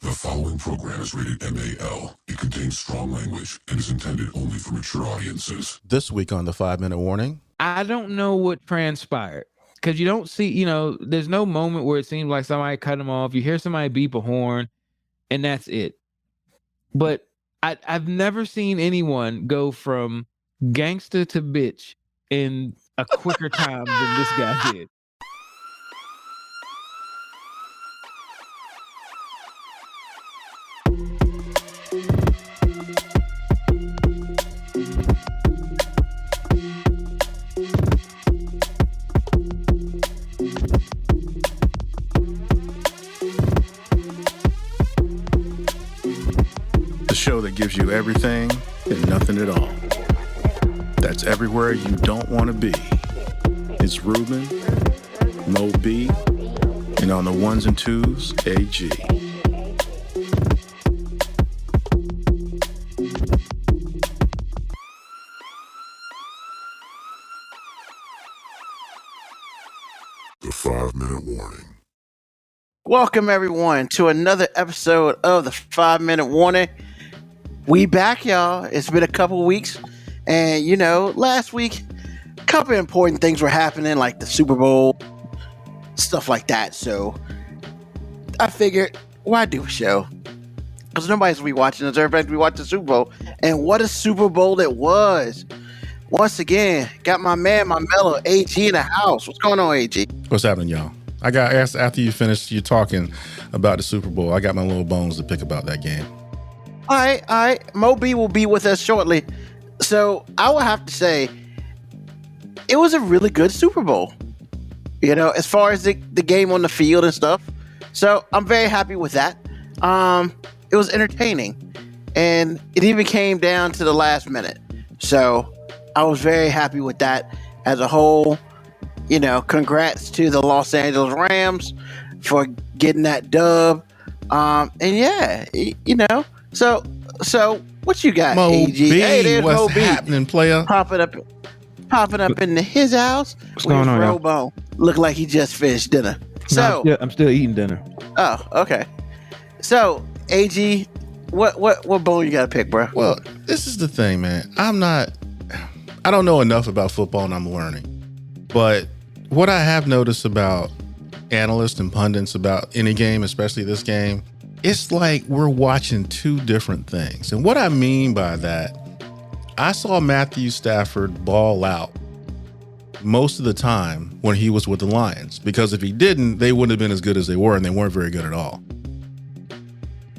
The following program is rated MAL. It contains strong language and is intended only for mature audiences. This week on the 5-Minute Warning. I don't know what transpired because you don't see, there's no moment where it seems like somebody cut him off. You hear somebody beep a horn and that's it. But I've never seen anyone go from gangster to bitch in a quicker time than this guy did. The show that gives you everything and nothing at all. That's everywhere you don't want to be. It's Ruben, Mo B, and on the ones and twos, AG. The 5-Minute Warning. Welcome everyone to another episode of the 5-Minute Warning. We back, y'all. It's been a couple weeks, and last week, a couple important things were happening, like the Super Bowl, stuff like that. So I figured, why do a show? Because nobody's gonna be watching us. Everybody's gonna be watching the Super Bowl, and what a Super Bowl it was! Once again, got my man, my mellow AG in the house. What's going on, AG? What's happening, y'all? I got asked after you finished you talking about the Super Bowl. I got my little bones to pick about that game. All right. Mo B will be with us shortly. So I would have to say it was a really good Super Bowl, as far as the game on the field and stuff. So I'm very happy with that. It was entertaining, and it even came down to the last minute. So I was very happy with that as a whole. Congrats to the Los Angeles Rams for getting that dub. So what you got, Mo AG? B, Hey, there's what's Mo B happening, player? popping up into his house. What's going on, y'all? Robo look like he just finished dinner. So, I'm still eating dinner. oh, okay. So, AG, what bone you got to pick, bro? Well, this is the thing, man. I don't know enough about football, and I'm learning. But what I have noticed about analysts and pundits about any game, especially this game, it's like we're watching two different things. And what I mean by that, I saw Matthew Stafford ball out most of the time when he was with the Lions, because if he didn't, they wouldn't have been as good as they were, and they weren't very good at all.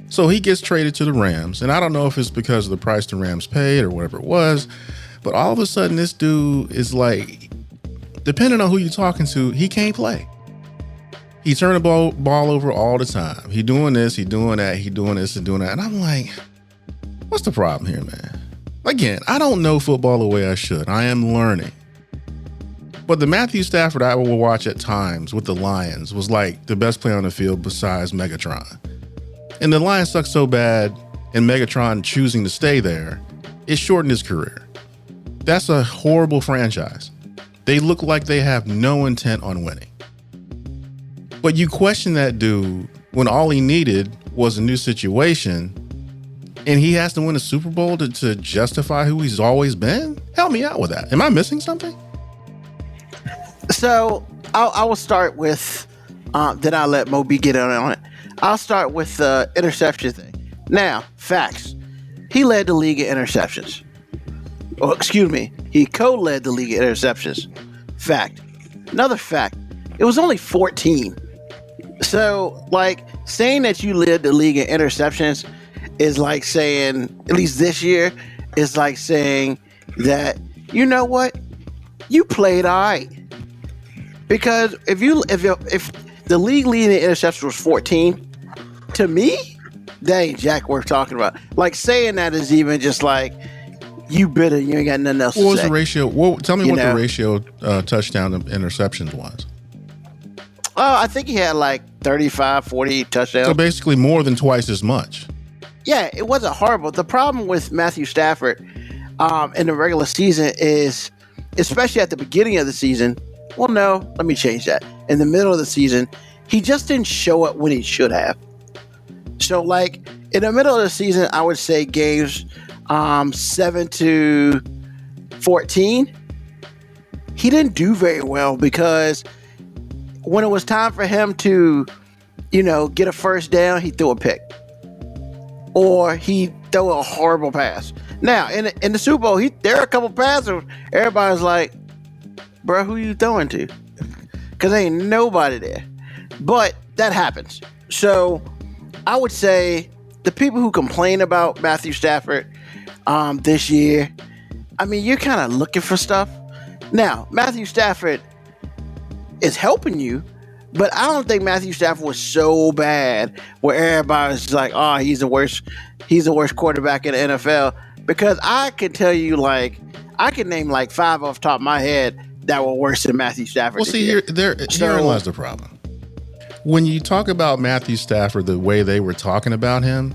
So he gets traded to the Rams, and I don't know if it's because of the price the Rams paid or whatever it was, but all of a sudden this dude is like, depending on who you're talking to, he can't play. He turned the ball over all the time. He doing this, he doing that, he doing this and doing that. And I'm like, what's the problem here, man? Again, I don't know football the way I should. I am learning. But the Matthew Stafford I will watch at times with the Lions was like the best player on the field besides Megatron. And the Lions suck so bad, and Megatron choosing to stay there, it shortened his career. That's a horrible franchise. They look like they have no intent on winning. But you question that dude when all he needed was a new situation, and he has to win a Super Bowl to justify who he's always been? Help me out with that. Am I missing something? So I will start with, then I'll let Mo B get on it. I'll start with the interception thing. Now, facts. He led the league in interceptions. Oh, excuse me. He co-led the league in interceptions. Fact. Another fact. It was only 14. So, saying that you led the league in interceptions is like saying, at least this year, is like saying that, you know what? You played all right. Because if the league leading in interceptions was 14, to me, that ain't jack worth talking about. Like, saying that is even just like, you bitter, you ain't got nothing else to say. What was the ratio? Tell me what the ratio touchdown to interceptions was. Oh, I think he had like 35, 40 touchdowns. So basically more than twice as much. Yeah, it wasn't horrible. The problem with Matthew Stafford in the regular season is, especially at the beginning of the season, well, no, let me change that. In the middle of the season, he just didn't show up when he should have. So, like in the middle of the season, I would say games 7 to 14, he didn't do very well because when it was time for him to, get a first down, he threw a pick or he threw a horrible pass. Now, in the Super Bowl, there are a couple passes. Everybody's like, bro, who you throwing to? Because ain't nobody there. But that happens. So I would say the people who complain about Matthew Stafford this year, I mean, you're kind of looking for stuff. Now, Matthew Stafford is helping you, but I don't think Matthew Stafford was so bad where everybody's like, oh, he's the worst quarterback in the NFL. Because I can tell you, I can name 5 off the top of my head that were worse than Matthew Stafford. Well, see, herein lies the problem. When you talk about Matthew Stafford, the way they were talking about him,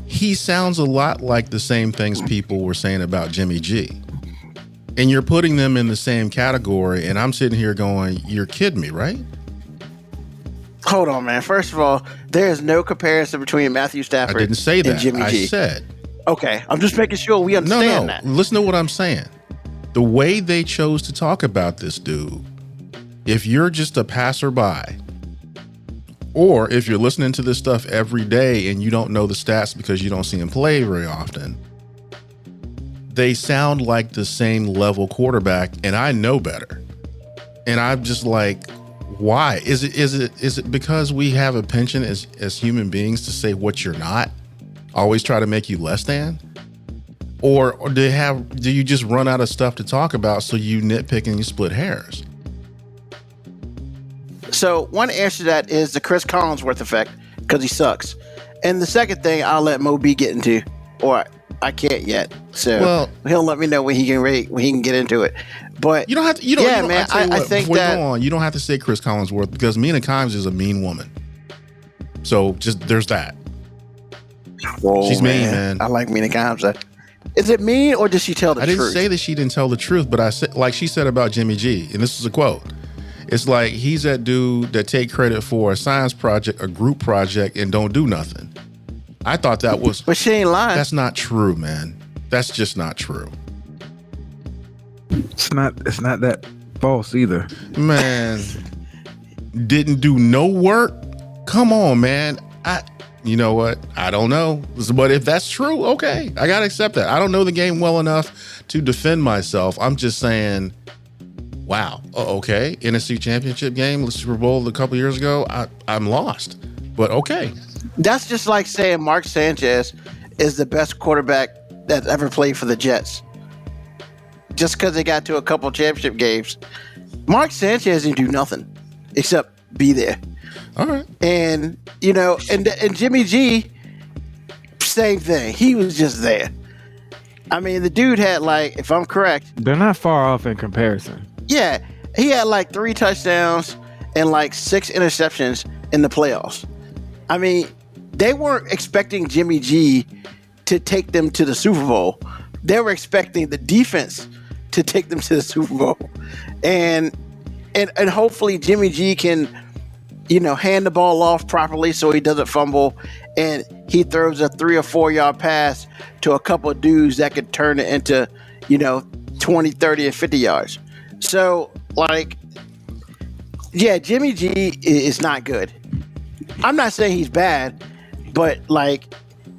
he sounds a lot like the same things people were saying about Jimmy G. And you're putting them in the same category, and I'm sitting here going, you're kidding me, right? Hold on, man. First of all, there is no comparison between Matthew Stafford I didn't say that. and Jimmy G. I said. Okay, I'm just making sure we understand that. Listen to what I'm saying. The way they chose to talk about this dude, if you're just a passerby, or if you're listening to this stuff every day and you don't know the stats because you don't see him play very often, they sound like the same level quarterback, and I know better. And I'm just like, why? Is it because we have a penchant as human beings to say what you're not? Always try to make you less than? Or do you just run out of stuff to talk about so you nitpick and you split hairs? So one answer to that is the Chris Collinsworth effect, because he sucks. And the second thing I'll let Mo B get into, or I can't yet. So he'll let me know when he can get into it. But you don't have to. I think before that you go on, you don't have to say Chris Collinsworth because Mina Kimes is a mean woman. So just there's that. Whoa, she's mean, man. I like Mina Kimes. Is it mean or does she tell the truth? I didn't say that she didn't tell the truth, but I said, like she said about Jimmy G, and this is a quote. It's like he's that dude that take credit for a science project, a group project, and don't do nothing. I thought that was. But she ain't lying. That's not true, man. That's just not true. It's not that false either. Man, didn't do no work. Come on, man. You know what? I don't know. But if that's true, okay. I got to accept that. I don't know the game well enough to defend myself. I'm just saying, wow. Okay. NFC Championship game, Super Bowl a couple years ago, I'm lost. But okay. That's just like saying Mark Sanchez is the best quarterback that's ever played for the Jets. Just because they got to a couple championship games. Mark Sanchez didn't do nothing except be there. All right. And, and Jimmy G, same thing. He was just there. I mean, the dude had if I'm correct. They're not far off in comparison. Yeah. He had 3 touchdowns and 6 interceptions in the playoffs. I mean, they weren't expecting Jimmy G to take them to the Super Bowl. They were expecting the defense to take them to the Super Bowl. And hopefully Jimmy G can, hand the ball off properly so he doesn't fumble, and he throws a 3 or 4 yard pass to a couple of dudes that could turn it into, 20, 30, and 50 yards. So, Jimmy G is not good. I'm not saying he's bad, but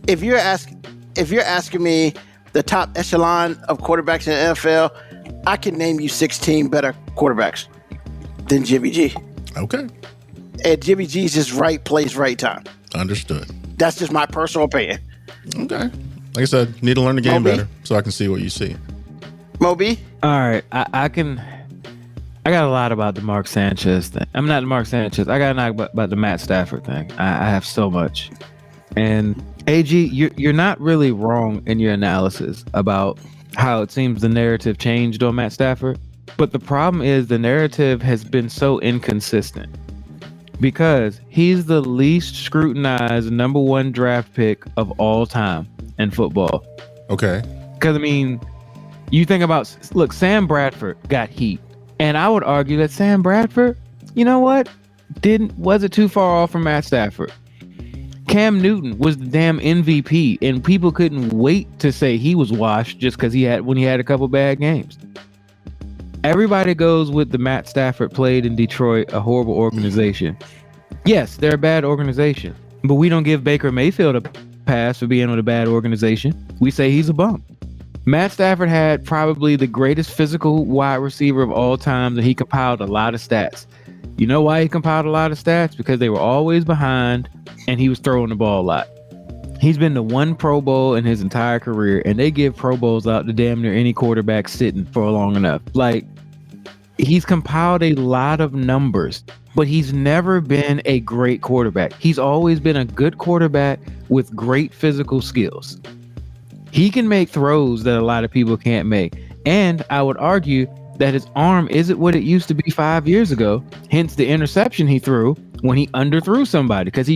if you're asking me the top echelon of quarterbacks in the NFL, I can name you 16 better quarterbacks than Jimmy G. Okay. And Jimmy G's just right place, right time. Understood. That's just my personal opinion. Okay. Like I said, need to learn the game better so I can see what you see. Moby? All right. I got a lot about the Mark Sanchez thing. I'm not the Mark Sanchez. I got a lot about the Matt Stafford thing. I have so much. And AG, you're not really wrong in your analysis about how it seems the narrative changed on Matt Stafford. But the problem is the narrative has been so inconsistent because he's the least scrutinized number 1 draft pick of all time in football. Okay. Because, I mean, you think about, Sam Bradford got heat. And I would argue that Sam Bradford, you know what, wasn't too far off from Matt Stafford. Cam Newton was the damn MVP, and people couldn't wait to say he was washed just because he had a couple bad games. Everybody goes with the Matt Stafford played in Detroit, a horrible organization. Yes, they're a bad organization, but we don't give Baker Mayfield a pass for being with a bad organization. We say he's a bum. Matt Stafford had probably the greatest physical wide receiver of all time, and he compiled a lot of stats. You know why he compiled a lot of stats? Because they were always behind, and he was throwing the ball a lot. He's been to one Pro Bowl in his entire career, and they give Pro Bowls out to damn near any quarterback sitting for long enough. Like, he's compiled a lot of numbers, but he's never been a great quarterback. He's always been a good quarterback with great physical skills. He can make throws that a lot of people can't make. And I would argue that his arm isn't what it used to be 5 years ago. Hence the interception he threw when he underthrew somebody, because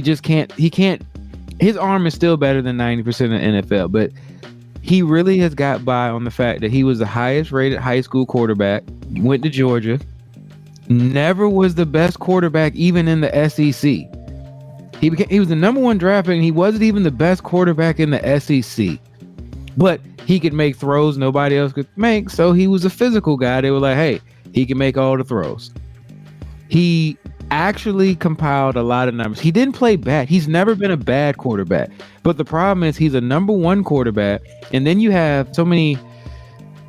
his arm is still better than 90% of the NFL, but he really has got by on the fact that he was the highest rated high school quarterback, went to Georgia, never was the best quarterback even in the SEC. He was the number one draft pick, and he wasn't even the best quarterback in the SEC. But he could make throws nobody else could make, so he was a physical guy. They were like, hey, he can make all the throws. He actually compiled a lot of numbers. He didn't play bad. He's never been a bad quarterback. But the problem is he's a number one quarterback, and then you have so many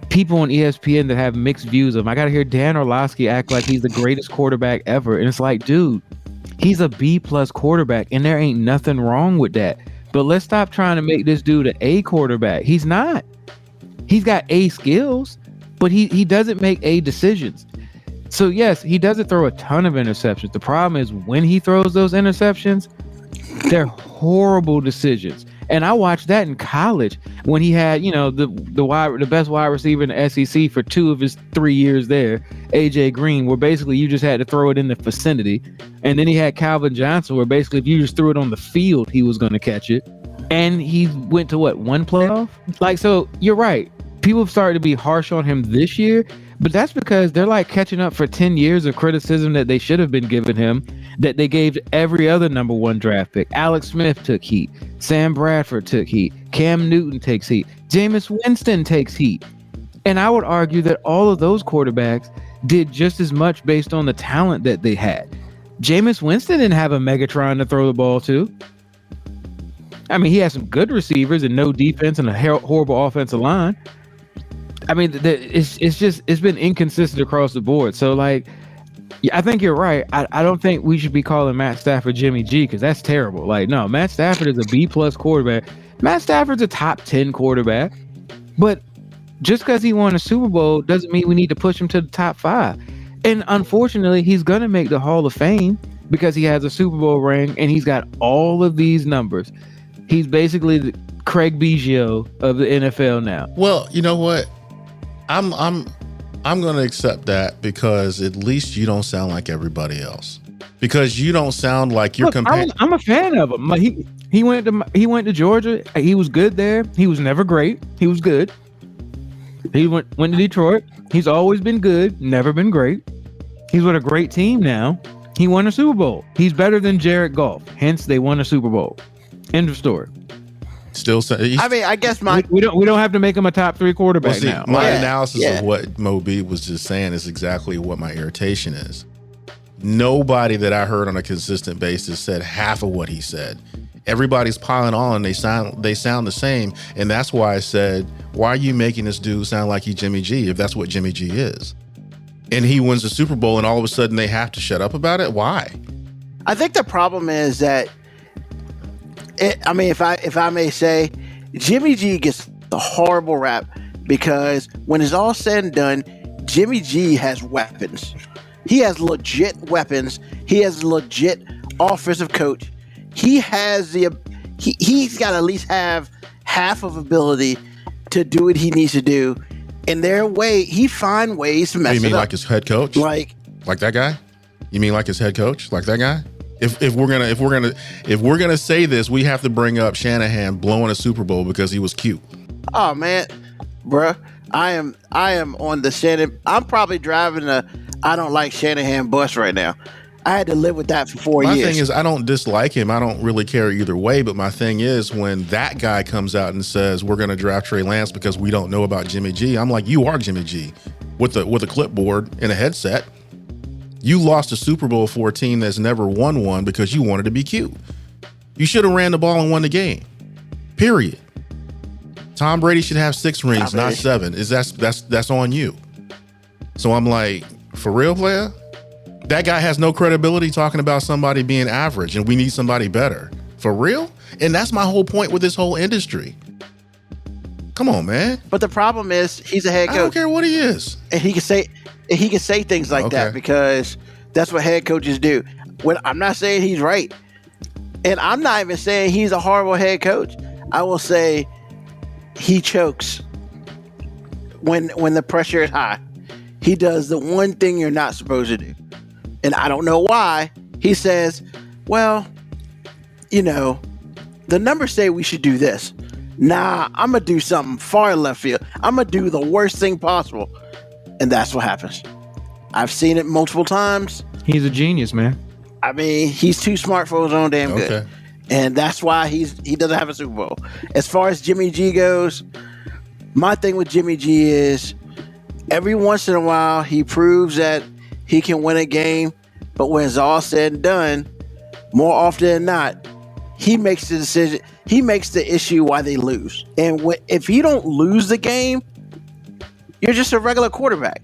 people on ESPN that have mixed views of him. I got to hear Dan Orlovsky act like he's the greatest quarterback ever, and it's like, dude, he's a B+ quarterback, and there ain't nothing wrong with that. But let's stop trying to make this dude an A quarterback. He's not. He's got A skills, but he doesn't make A decisions. So yes, he doesn't throw a ton of interceptions. The problem is when he throws those interceptions, they're horrible decisions. And I watched that in college when he had, the best wide receiver in the SEC for 2 of his 3 years there, AJ Green, where basically you just had to throw it in the vicinity. And then he had Calvin Johnson, where basically if you just threw it on the field, he was going to catch it. And he went to one playoff? Like, so you're right. People have started to be harsh on him this year, but that's because they're like catching up for 10 years of criticism that they should have been giving him, that they gave every other number one draft pick. Alex Smith took heat. Sam Bradford took heat. Cam Newton takes heat. Jameis Winston takes heat. And I would argue that all of those quarterbacks did just as much based on the talent that they had. Jameis Winston didn't have a Megatron to throw the ball to. I mean, he had some good receivers and no defense and a horrible offensive line. I mean, it's been inconsistent across the board. So, like, I think you're right. I don't think we should be calling Matt Stafford Jimmy G, because that's terrible. Like, no, Matt Stafford is a B+ quarterback. Matt Stafford's a top 10 quarterback. But just because he won a Super Bowl doesn't mean we need to push him to the top 5. And unfortunately, he's going to make the Hall of Fame because he has a Super Bowl ring and he's got all of these numbers. He's basically the Craig Biggio of the NFL now. Well, you know what? I'm going to accept that, because at least you don't sound like everybody else. Because you don't sound like you're comparing. I'm a fan of him. He went to Georgia. He was good there. He was never great. He was good. He went to Detroit. He's always been good, never been great. He's with a great team now. He won a Super Bowl. He's better than Jared Goff. Hence, they won a Super Bowl. End of story. Still, I mean, I guess we don't have to make him a top 3 quarterback now. My analysis of what Mo B was just saying is exactly what my irritation is. Nobody that I heard on a consistent basis said half of what he said. Everybody's piling on. They sound the same, and that's why I said, why are you making this dude sound like he's Jimmy G if that's what Jimmy G is? And he wins the Super Bowl, and all of a sudden they have to shut up about it. Why? I think the problem is that, if I may say, Jimmy G gets a horrible rap because when it's all said and done, Jimmy G has weapons. He has legit weapons. He has a legit offensive coach. He has he's got to at least have half of ability to do what he needs to do. And he find ways to mess it up. You mean like his head coach? Like that guy? You mean like his head coach? Like that guy? If we're gonna say this, we have to bring up Shanahan blowing a Super Bowl because he was cute. Oh man, bruh, I am on the Shanahan. I'm probably driving the I don't like Shanahan bus right now. I had to live with that for 4 My years. thing is, I don't dislike him. I don't really care either way. But my thing is, when that guy comes out and says we're going to draft Trey Lance because we don't know about Jimmy G, I'm like, you are Jimmy G with a clipboard and a headset. You lost a Super Bowl for a team that's never won one because you wanted to be cute. You should have ran the ball and won the game. Period. Tom Brady should have 6 rings, not 7. That's on you. So I'm like, for real, player? That guy has no credibility talking about somebody being average and we need somebody better. For real? And that's my whole point with this whole industry. Come on, man. But the problem is he's a head coach. I don't care what he is. And he can say things like that because that's what head coaches do. When I'm not saying he's right. And I'm not even saying he's a horrible head coach. I will say he chokes when the pressure is high. He does the one thing you're not supposed to do. And I don't know why. He says, well, the numbers say we should do this. Nah, I'm going to do something far left field. I'm going to do the worst thing possible. And that's what happens. I've seen it multiple times. He's a genius, man. I mean, he's too smart for his own damn good. And that's why he doesn't have a Super Bowl. As far as Jimmy G goes, my thing with Jimmy G is every once in a while he proves that he can win a game, but when it's all said and done, more often than not, he makes the decision. He makes the issue why they lose. And if you don't lose the game, you're just a regular quarterback.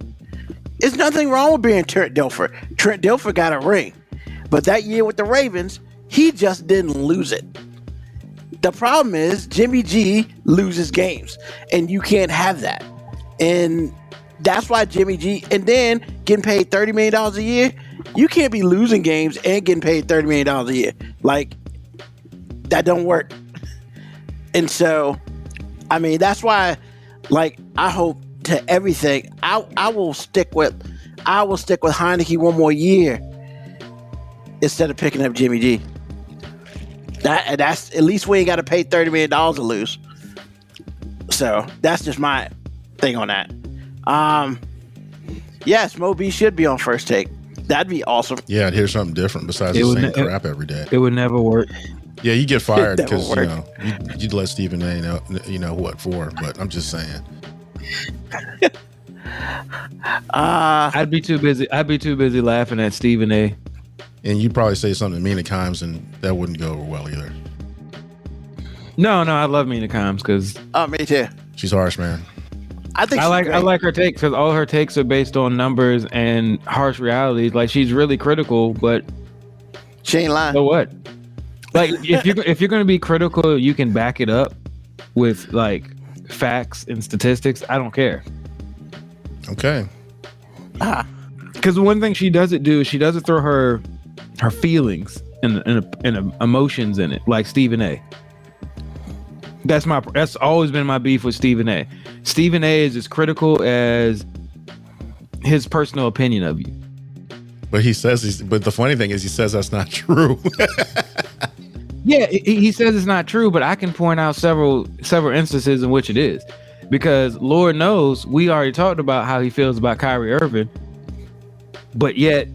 There's nothing wrong with being Trent Dilfer. Trent Dilfer got a ring. But that year with the Ravens, he just didn't lose it. The problem is Jimmy G loses games, and you can't have that. And that's why Jimmy G, and then getting paid $30 million a year, you can't be losing games and getting paid $30 million a year. Like, that don't work. And so, I mean, that's why, like, I hope to everything. I will stick with Heineke one more year instead of picking up Jimmy G. That's at least we ain't got to pay $30 million to lose. So that's just my thing on that. Yes, Mo B should be on First Take. That'd be awesome. Yeah, I'd hear something different besides the same crap every day. It would never work. Yeah, you get fired because you'd let Stephen A know what for. But I'm just saying. I'd be too busy laughing at Stephen A. And you'd probably say something to Mina Kimes, and that wouldn't go over well either. No, I love Mina Kimes because me too. She's harsh, man. I like her takes because all her takes are based on numbers and harsh realities. Like, she's really critical, but she ain't lying. So what? Like, if you're going to be critical, you can back it up with like facts and statistics. I don't care. Okay. Because the one thing she doesn't do is she doesn't throw her feelings and emotions in it like Stephen A. That's always been my beef with Stephen A. Stephen A is as critical as his personal opinion of you. But but the funny thing is he says that's not true. Yeah, he says it's not true, but I can point out several instances in which it is. Because Lord knows we already talked about how he feels about Kyrie Irving. But yet,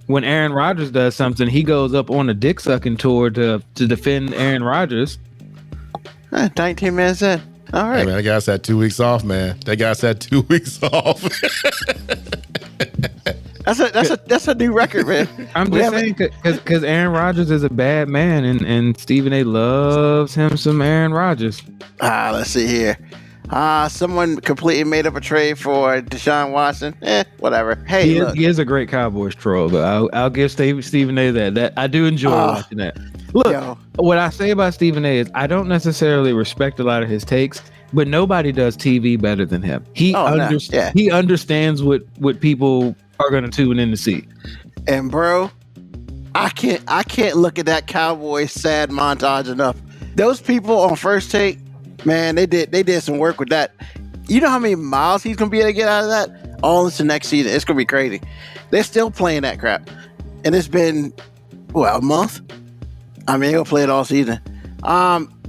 when Aaron Rodgers does something, he goes up on a dick sucking tour to defend Aaron Rodgers. 19 minutes in. All right. Hey man, that guy's had 2 weeks off, man. That guy's had 2 weeks off. That's a new record, man. I'm just saying because Aaron Rodgers is a bad man, and Stephen A loves him some Aaron Rodgers. Let's see here. Someone completely made up a trade for Deshaun Watson. Whatever. Hey, he is a great Cowboys troll, but I'll give Stephen A that I do enjoy watching that. Look, what I say about Stephen A is I don't necessarily respect a lot of his takes, but nobody does TV better than him. He understands what people are going to tune in to see. And bro, I can't look at that Cowboys sad montage enough. Those people on First Take, man, they did some work with that. You know how many miles he's gonna be able to get out of that? All into next season. It's gonna be crazy. They're still playing that crap, and it's been a month. I mean, they'll play it all season.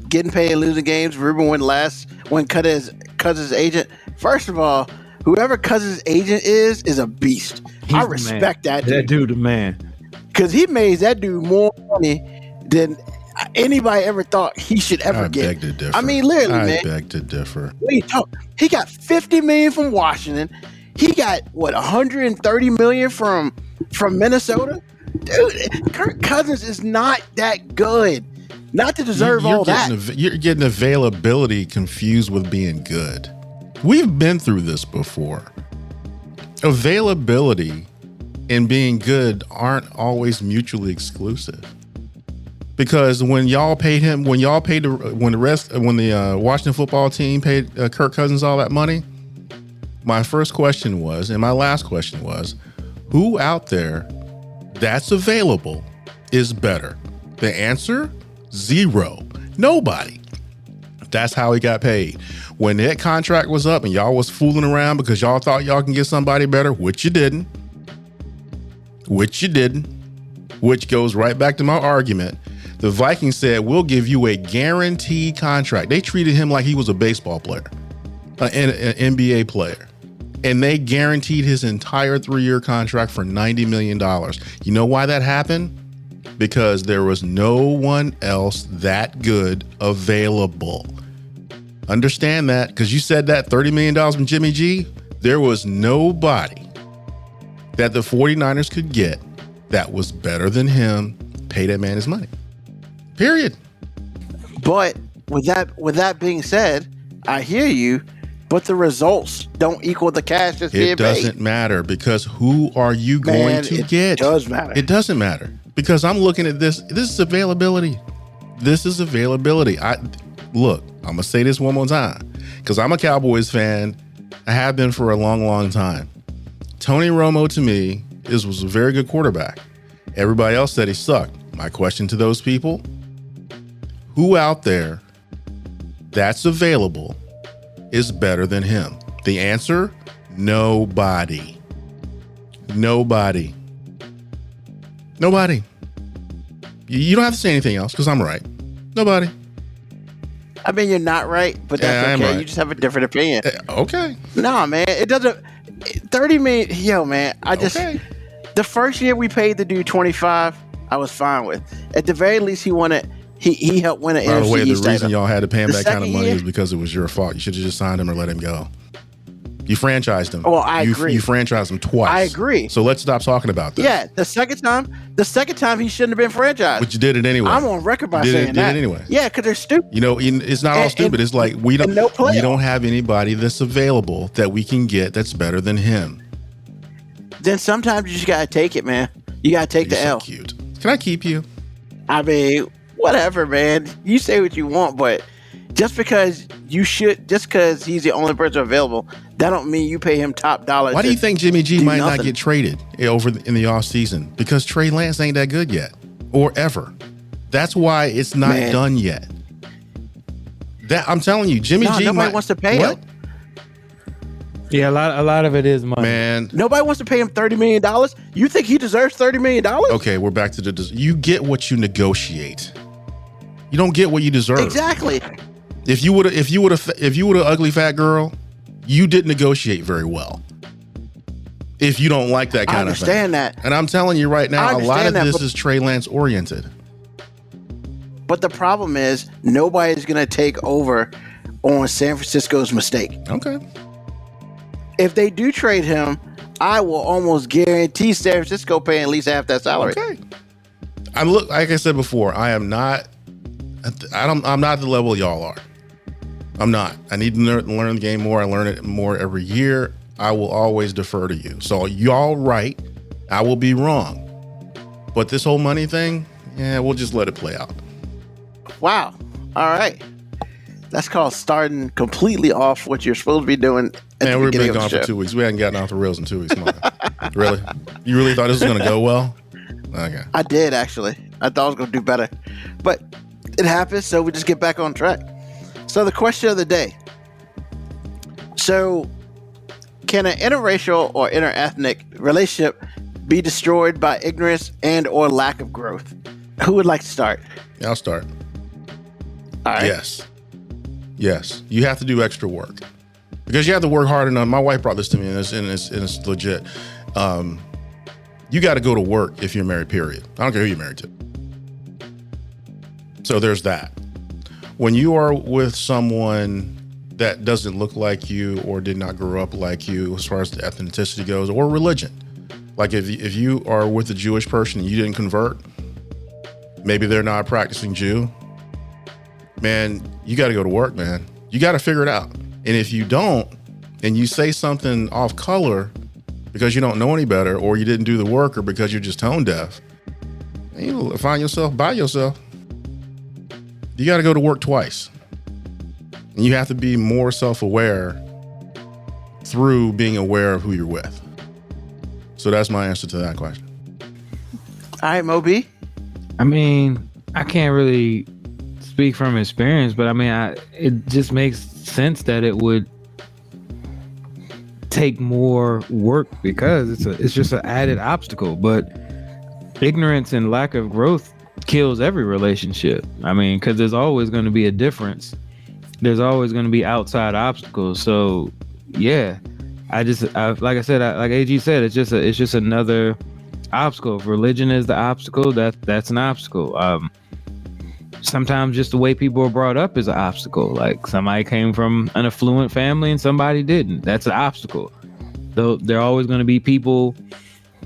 Getting paid and losing games. Ruben when Cousins' agent. First of all, whoever Cousins' agent is a beast. He's I the respect man. that dude. That dude, the man. Because he made that dude more money than anybody ever thought he should ever I get. beg to differ. I mean, literally, I man. beg to differ. What are you talking? He got $50 million from Washington. He got what, $130 million from Minnesota. Dude, Kirk Cousins is not that good. Not to deserve all that. You're getting availability confused with being good. We've been through this before. Availability and being good aren't always mutually exclusive. Because when the Washington football team paid Kirk Cousins all that money, my first question was, and my last question was, who out there that's available is better? The answer, zero. Nobody. That's how he got paid. When that contract was up and y'all was fooling around because y'all thought y'all can get somebody better, which you didn't, which goes right back to my argument. The Vikings said, we'll give you a guaranteed contract. They treated him like he was a baseball player, an NBA player. And they guaranteed his entire 3-year contract for $90 million. You know why that happened? Because there was no one else that good available. Understand that, because you said that $30 million from Jimmy G, there was nobody that the 49ers could get that was better than him. Pay that man his money. Period. But with that being said, I hear you, but the results don't equal the cash that's being paid. It doesn't matter, because who are you going to get? It does matter. It doesn't matter, because I'm looking at this. This is availability. This is availability. Look, I'm going to say this one more time, because I'm a Cowboys fan. I have been for a long, long time. Tony Romo, to me, was a very good quarterback. Everybody else said he sucked. My question to those people, who out there that's available is better than him? The answer, nobody. Nobody. You don't have to say anything else, because I'm right. Nobody. I mean, you're not right, but that's okay. Right. You just have a different opinion. Okay. Nah, man, it doesn't. 30 million, yo, man. The first year we paid the dude 25, I was fine with. At the very least, he helped win an NFC East title. By the way, the reason y'all had to pay him that kind of money is because it was your fault. You should have just signed him or let him go. You franchised him. Well, I agree. You franchised him twice. I agree. So let's stop talking about this. Yeah, the second time he shouldn't have been franchised. But you did it anyway. I'm on record by saying that. Did it anyway. Yeah, because they're stupid. You know, it's not all stupid. It's like we don't have anybody that's available that we can get that's better than him. Then sometimes you just gotta take it, man. You gotta take the L. Cute. Can I keep you? I mean, whatever, man. You say what you want, but just because he's the only person available, that don't mean you pay him top dollar. Why do you think Jimmy G might not get traded in the offseason? Because Trey Lance ain't that good yet, or ever. That's why it's not done yet. That I'm telling you, Jimmy G. Nobody wants to pay him. Yeah, a lot of it is money. Man, nobody wants to pay him $30 million. You think he deserves $30 million? Okay, we're back to you get what you negotiate. You don't get what you deserve. Exactly. If you would an ugly fat girl, you didn't negotiate very well. If you don't like that kind of thing. I understand that. And I'm telling you right now, a lot of this is Trey Lance oriented. But the problem is nobody's going to take over on San Francisco's mistake. Okay. If they do trade him, I will almost guarantee San Francisco paying at least half that salary. Okay. Like I said before, I'm not at the level y'all are. I'm not. I need to learn the game more. I learn it more every year. I will always defer to you. So y'all right. I will be wrong. But this whole money thing, we'll just let it play out. Wow. All right. That's called starting completely off what you're supposed to be doing. Man, we've been gone for 2 weeks. We hadn't gotten off the rails in 2 weeks. Come on. Really? You really thought this was going to go well? Okay. I did, actually. I thought I was going to do better. But it happens, so we just get back on track. So the question of the day. So can an interracial or interethnic relationship be destroyed by ignorance and or lack of growth? Who would like to start? I'll start. All right. Yes. You have to do extra work because you have to work hard enough. My wife brought this to me, and it's legit. you got to go to work if you're married, period. I don't care who you're married to. So there's that. When you are with someone that doesn't look like you or did not grow up like you as far as the ethnicity goes, or religion, like if you are with a Jewish person and you didn't convert, maybe they're not a practicing Jew, man, you got to go to work, man. You got to figure it out. And if you don't, and you say something off color because you don't know any better, or you didn't do the work, or because you're just tone deaf, you'll find yourself by yourself. You got to go to work twice. And you have to be more self-aware through being aware of who you're with. So that's my answer to that question. All right, Moby. I mean, I can't really speak from experience, but I mean, it just makes sense that it would take more work because it's just an added obstacle. But ignorance and lack of growth kills every relationship. I mean, because there's always going to be a difference. There's always going to be outside obstacles. So yeah, like I said, like AG said, it's just another obstacle. If religion is the obstacle, that's an obstacle. Sometimes just the way people are brought up is an obstacle. Like somebody came from an affluent family and somebody didn't. That's an obstacle. Though there are always going to be people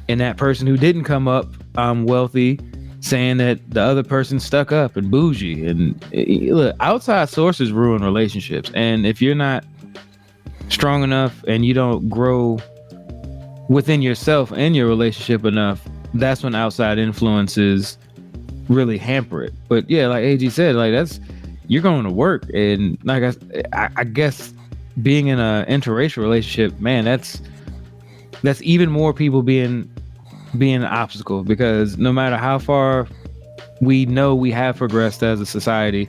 in that person who didn't come up wealthy saying that the other person stuck up and bougie. And look, outside sources ruin relationships. And if you're not strong enough and you don't grow within yourself and your relationship enough, that's when outside influences really hamper it. But yeah, like AG said, like you're going to work, and like I guess being in an interracial relationship, man, that's even more people being an obstacle, because no matter how far we know we have progressed as a society,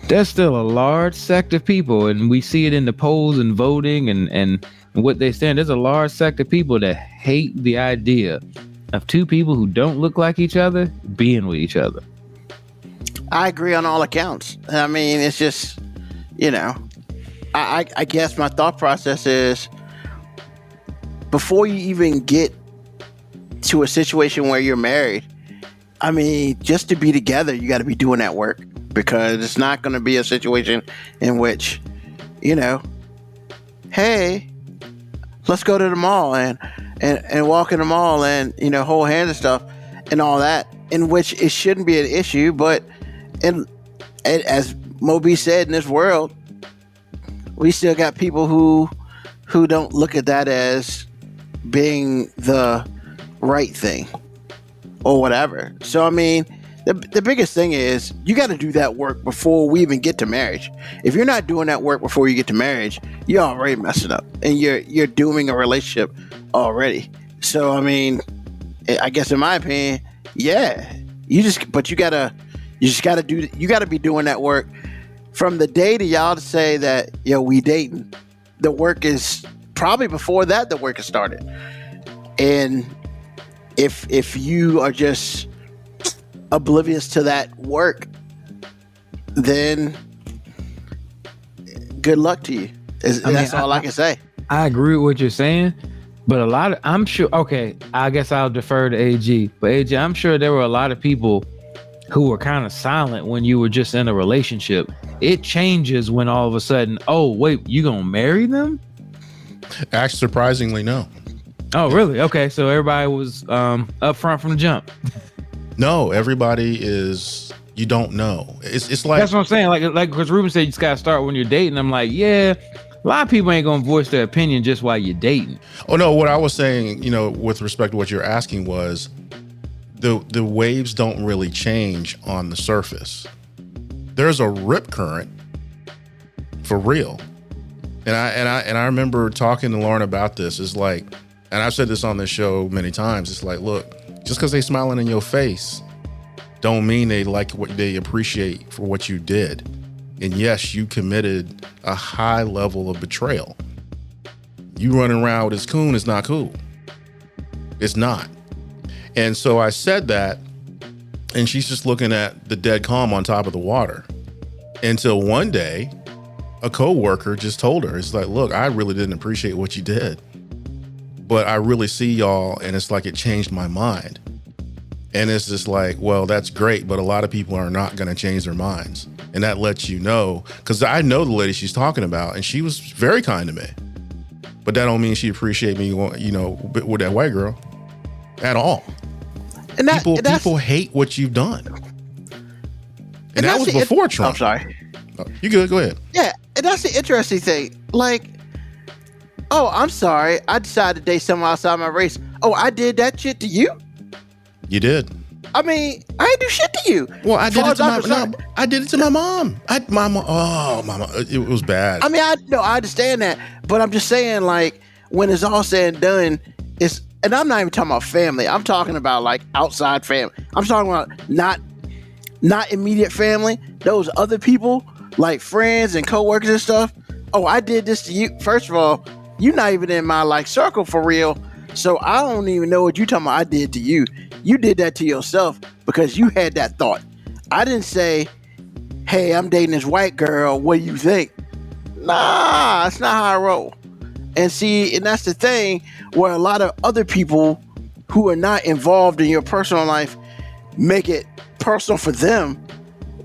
there's still a large sect of people, and we see it in the polls and voting and what they stand. There's a large sect of people that hate the idea of two people who don't look like each other being with each other. I agree on all accounts. I mean, it's just, I guess my thought process is, before you even get to a situation where you're married, I mean, just to be together, you got to be doing that work, because it's not going to be a situation in which, hey, let's go to the mall and walk in the mall and, hold hands and stuff and all that, in which it shouldn't be an issue. But as Moby said, in this world, we still got people who don't look at that as being the right thing or whatever. So I mean, the biggest thing is you got to do that work before we even get to marriage. If you're not doing that work before you get to marriage, you're already messing up, and you're dooming a relationship already. So I mean, I guess in my opinion, yeah, you gotta be doing that work from the day to y'all to say that, we dating. The work is probably before that. The work has started, and if you are just oblivious to that work, then good luck to you. That's all I can say. I agree with what you're saying, but I'm sure, okay, I guess I'll defer to AG, but AG, I'm sure there were a lot of people who were kind of silent when you were just in a relationship. It changes when all of a sudden, oh, wait, you gonna marry them? Actually, surprisingly, no. Oh, really? Okay, so everybody was up front from the jump. No, everybody is. You don't know. It's like, that's what I'm saying. Like because Ruben said you just gotta start when you're dating. I'm like, yeah, a lot of people ain't gonna voice their opinion just while you're dating. Oh no, what I was saying, with respect to what you're asking, was the waves don't really change on the surface. There's a rip current for real, and I remember talking to Lauren about this. It's like, and I've said this on this show many times. It's like, look, just because they smiling in your face don't mean they like what they appreciate for what you did. And yes, you committed a high level of betrayal. You running around with this coon is not cool. It's not. And so I said that, and she's just looking at the dead calm on top of the water, until one day a coworker just told her, it's like, look, I really didn't appreciate what you did. but I really see y'all, and it's like it changed my mind. And it's just like, well, that's great, but a lot of people are not going to change their minds. And that lets you know, because I know the lady she's talking about, and she was very kind to me. But that don't mean she appreciate me, you know, with that white girl at all. And people hate what you've done. And that was before Trump. I'm sorry. Oh, you good? Go ahead. Yeah, and that's the interesting thing. Like, oh, I'm sorry. I decided to date someone outside my race. Oh, I did that shit to you? You did. I mean, I didn't do shit to you. Well, I did it to I did it to my mom. Mama, it was bad. I mean, I understand that, but I'm just saying, like, when it's all said and done, and I'm not even talking about family. I'm talking about like outside family. I'm talking about not immediate family. Those other people, like friends and coworkers and stuff. Oh, I did this to you. First of all, you're not even in my like circle for real. So I don't even know what you're talking about I did to you. You did that to yourself because you had that thought. I didn't say, hey, I'm dating this white girl. What do you think? Nah, that's not how I roll. And see, and that's the thing where a lot of other people who are not involved in your personal life make it personal for them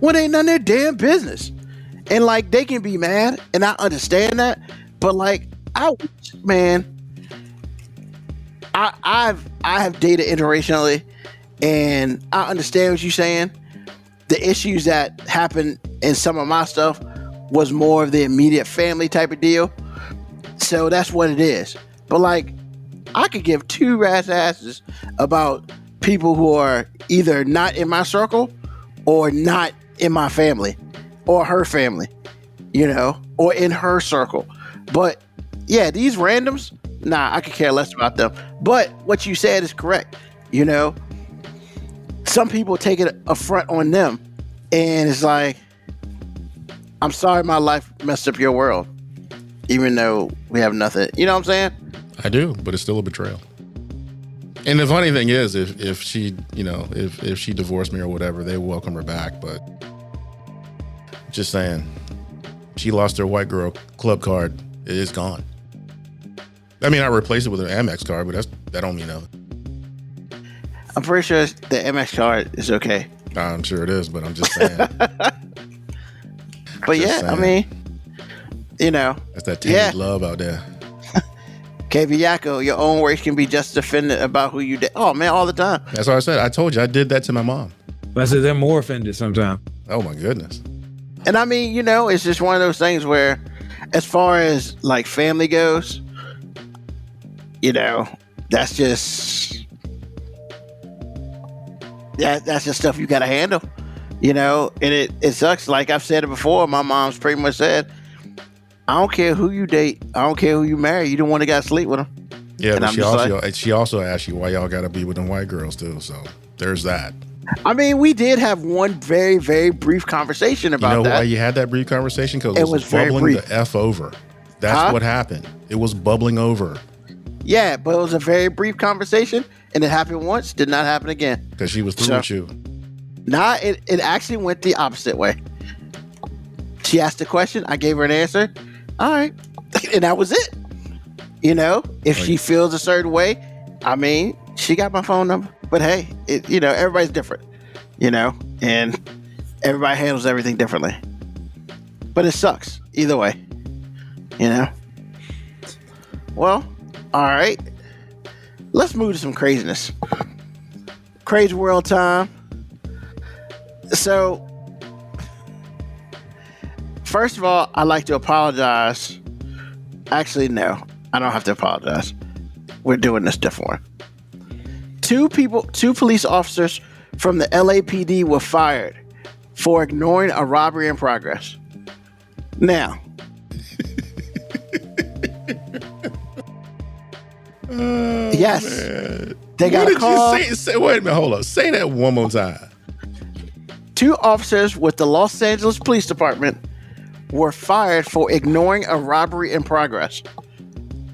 when it ain't none of their damn business. And like, they can be mad, and I understand that, but like, I have dated interracially, and I understand what you're saying. The issues that happened in some of my stuff was more of the immediate family type of deal. So that's what it is. But like, I could give two rat's asses about people who are either not in my circle or not in my family or her family, you know, or in her circle. But yeah, these randoms, nah, I could care less about them. But what you said is correct. You know, some people take it affront on them, and it's like, I'm sorry my life messed up your world, even though we have nothing. You know what I'm saying? I do, but it's still a betrayal. And the funny thing is, if she, you know, if she divorced me or whatever, they welcome her back. But just saying, she lost her white girl club card. It is gone. I mean, I replaced it with an Amex card, but that don't mean nothing. I'm pretty sure the Amex card is okay. I'm sure it is, but I'm just saying. But yeah, I mean, you know, that's that tainted love out there. KB Yakko, your own race can be just offended about who you did. Oh man, all the time. That's what I said. I told you I did that to my mom. I said they're more offended sometimes. Oh my goodness. And I mean, you know, it's just one of those things where, as far as like family goes, you know, that's just stuff you gotta handle. You know, and it sucks. Like I've said it before, my mom's pretty much said, I don't care who you date, I don't care who you marry, you don't want to gotta sleep with them. Yeah, and but she also asked you why y'all gotta be with them white girls too. So there's that. I mean, we did have one very, very brief conversation about that. You know why you had that brief conversation? Because it was bubbling the F over. That's what happened. It was bubbling over. Yeah, but it was a very brief conversation, and it happened once, did not happen again. Because she was through with you. Nah, it actually went the opposite way. She asked a question, I gave her an answer. All right. And that was it. You know, if she feels a certain way, I mean, she got my phone number. But hey, you know, everybody's different, you know, and everybody handles everything differently. But it sucks either way, you know. Well, all right. Let's move to some craziness. Crazy world time. So, first of all, I'd like to apologize. Actually, no, I don't have to apologize. We're doing this different one. Two police officers from the LAPD were fired for ignoring a robbery in progress. Now, yes, man. They got a call. Say, wait a minute, hold on. Say that one more time. Two officers with the Los Angeles Police Department were fired for ignoring a robbery in progress.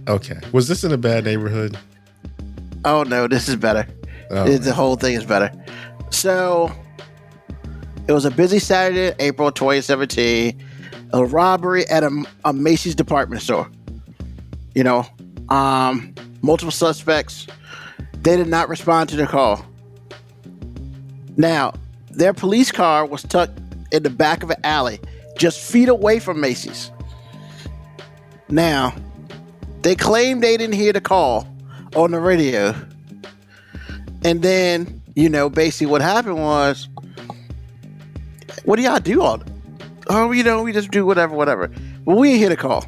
Okay. Was this in a bad neighborhood? Oh no, this is better. The whole thing is better. So, it was a busy Saturday, April 2017. A robbery at a Macy's department store. You know, multiple suspects. They did not respond to the call. Now, their police car was tucked in the back of an alley, just feet away from Macy's. Now, they claimed they didn't hear the call on the radio. And then, basically what happened was, what do y'all do all day? Oh, we just do whatever. Well, we didn't hear the call.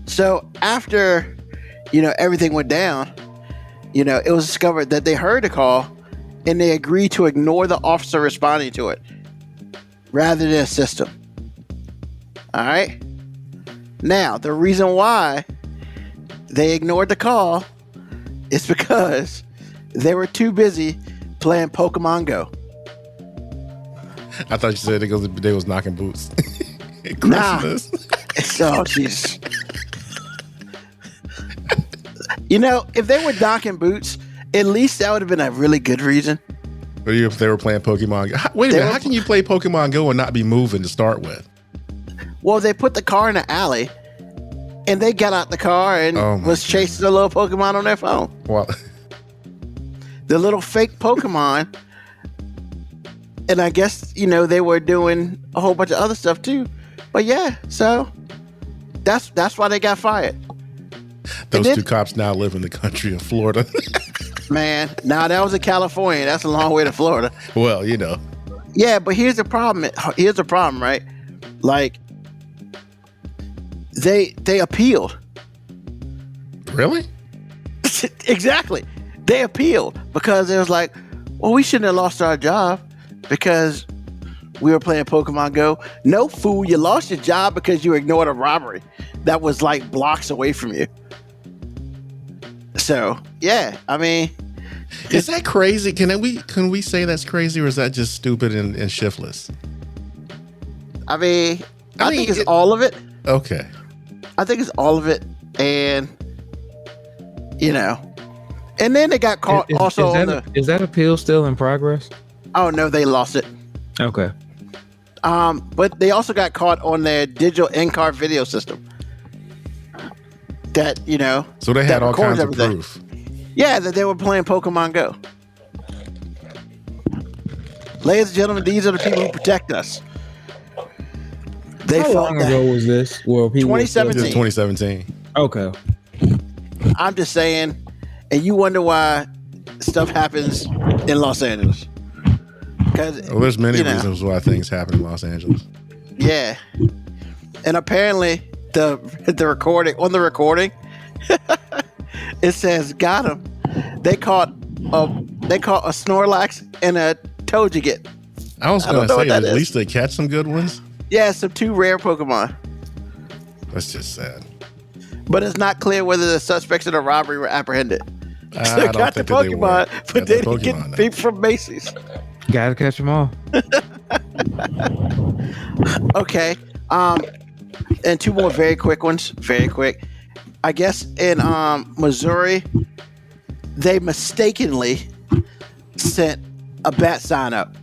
So after, everything went down, it was discovered that they heard the call and they agreed to ignore the officer responding to it rather than assist him. All right. Now, the reason why they ignored the call is because they were too busy playing Pokemon Go. I thought you said they was knocking boots. Nah. Christmas. Oh, jeez. If they were knocking boots, at least that would have been a really good reason. Or if they were playing Pokemon Go. Wait a minute, how can you play Pokemon Go and not be moving to start with? Well, they put the car in the alley, and they got out the car and was chasing the little Pokemon on their phone. Well, the little fake Pokemon. And I guess, they were doing a whole bunch of other stuff too. But yeah, so that's why they got fired. Those two cops now live in the country of Florida. Man, that was in California. That's a long way to Florida. Well, Yeah, but here's the problem. Right? Like, they appealed. Really? Exactly. They appealed because it was like, well, we shouldn't have lost our job because we were playing Pokemon Go. No, fool, you lost your job because you ignored a robbery that was like blocks away from you. So, yeah, I mean, is that crazy? Can we say that's crazy, or is that just stupid and shiftless? I think it's all of it. Okay. I think it's all of it, and and then they got caught Is that appeal still in progress? Oh no, they lost it. Okay. But they also got caught on their digital in-car video system. That So they had all kinds of proof. Yeah, that they were playing Pokemon Go. Ladies and gentlemen, these are the people who protect us. How long ago was this? Well, 2017. This is 2017. Okay. I'm just saying, and you wonder why stuff happens in Los Angeles. Well, there's many reasons why things happen in Los Angeles. Yeah, and apparently the recording it says got him. They caught a Snorlax and a Togekiss. I was going to say at least they catch some good ones. Yeah, some 2 rare Pokemon. That's just sad. But it's not clear whether the suspects in the robbery were apprehended. I don't think they were. But they didn't get people from Macy's. Gotta catch them all. Okay. And 2 more very quick ones. Very quick. I guess in Missouri, they mistakenly sent a bat sign up.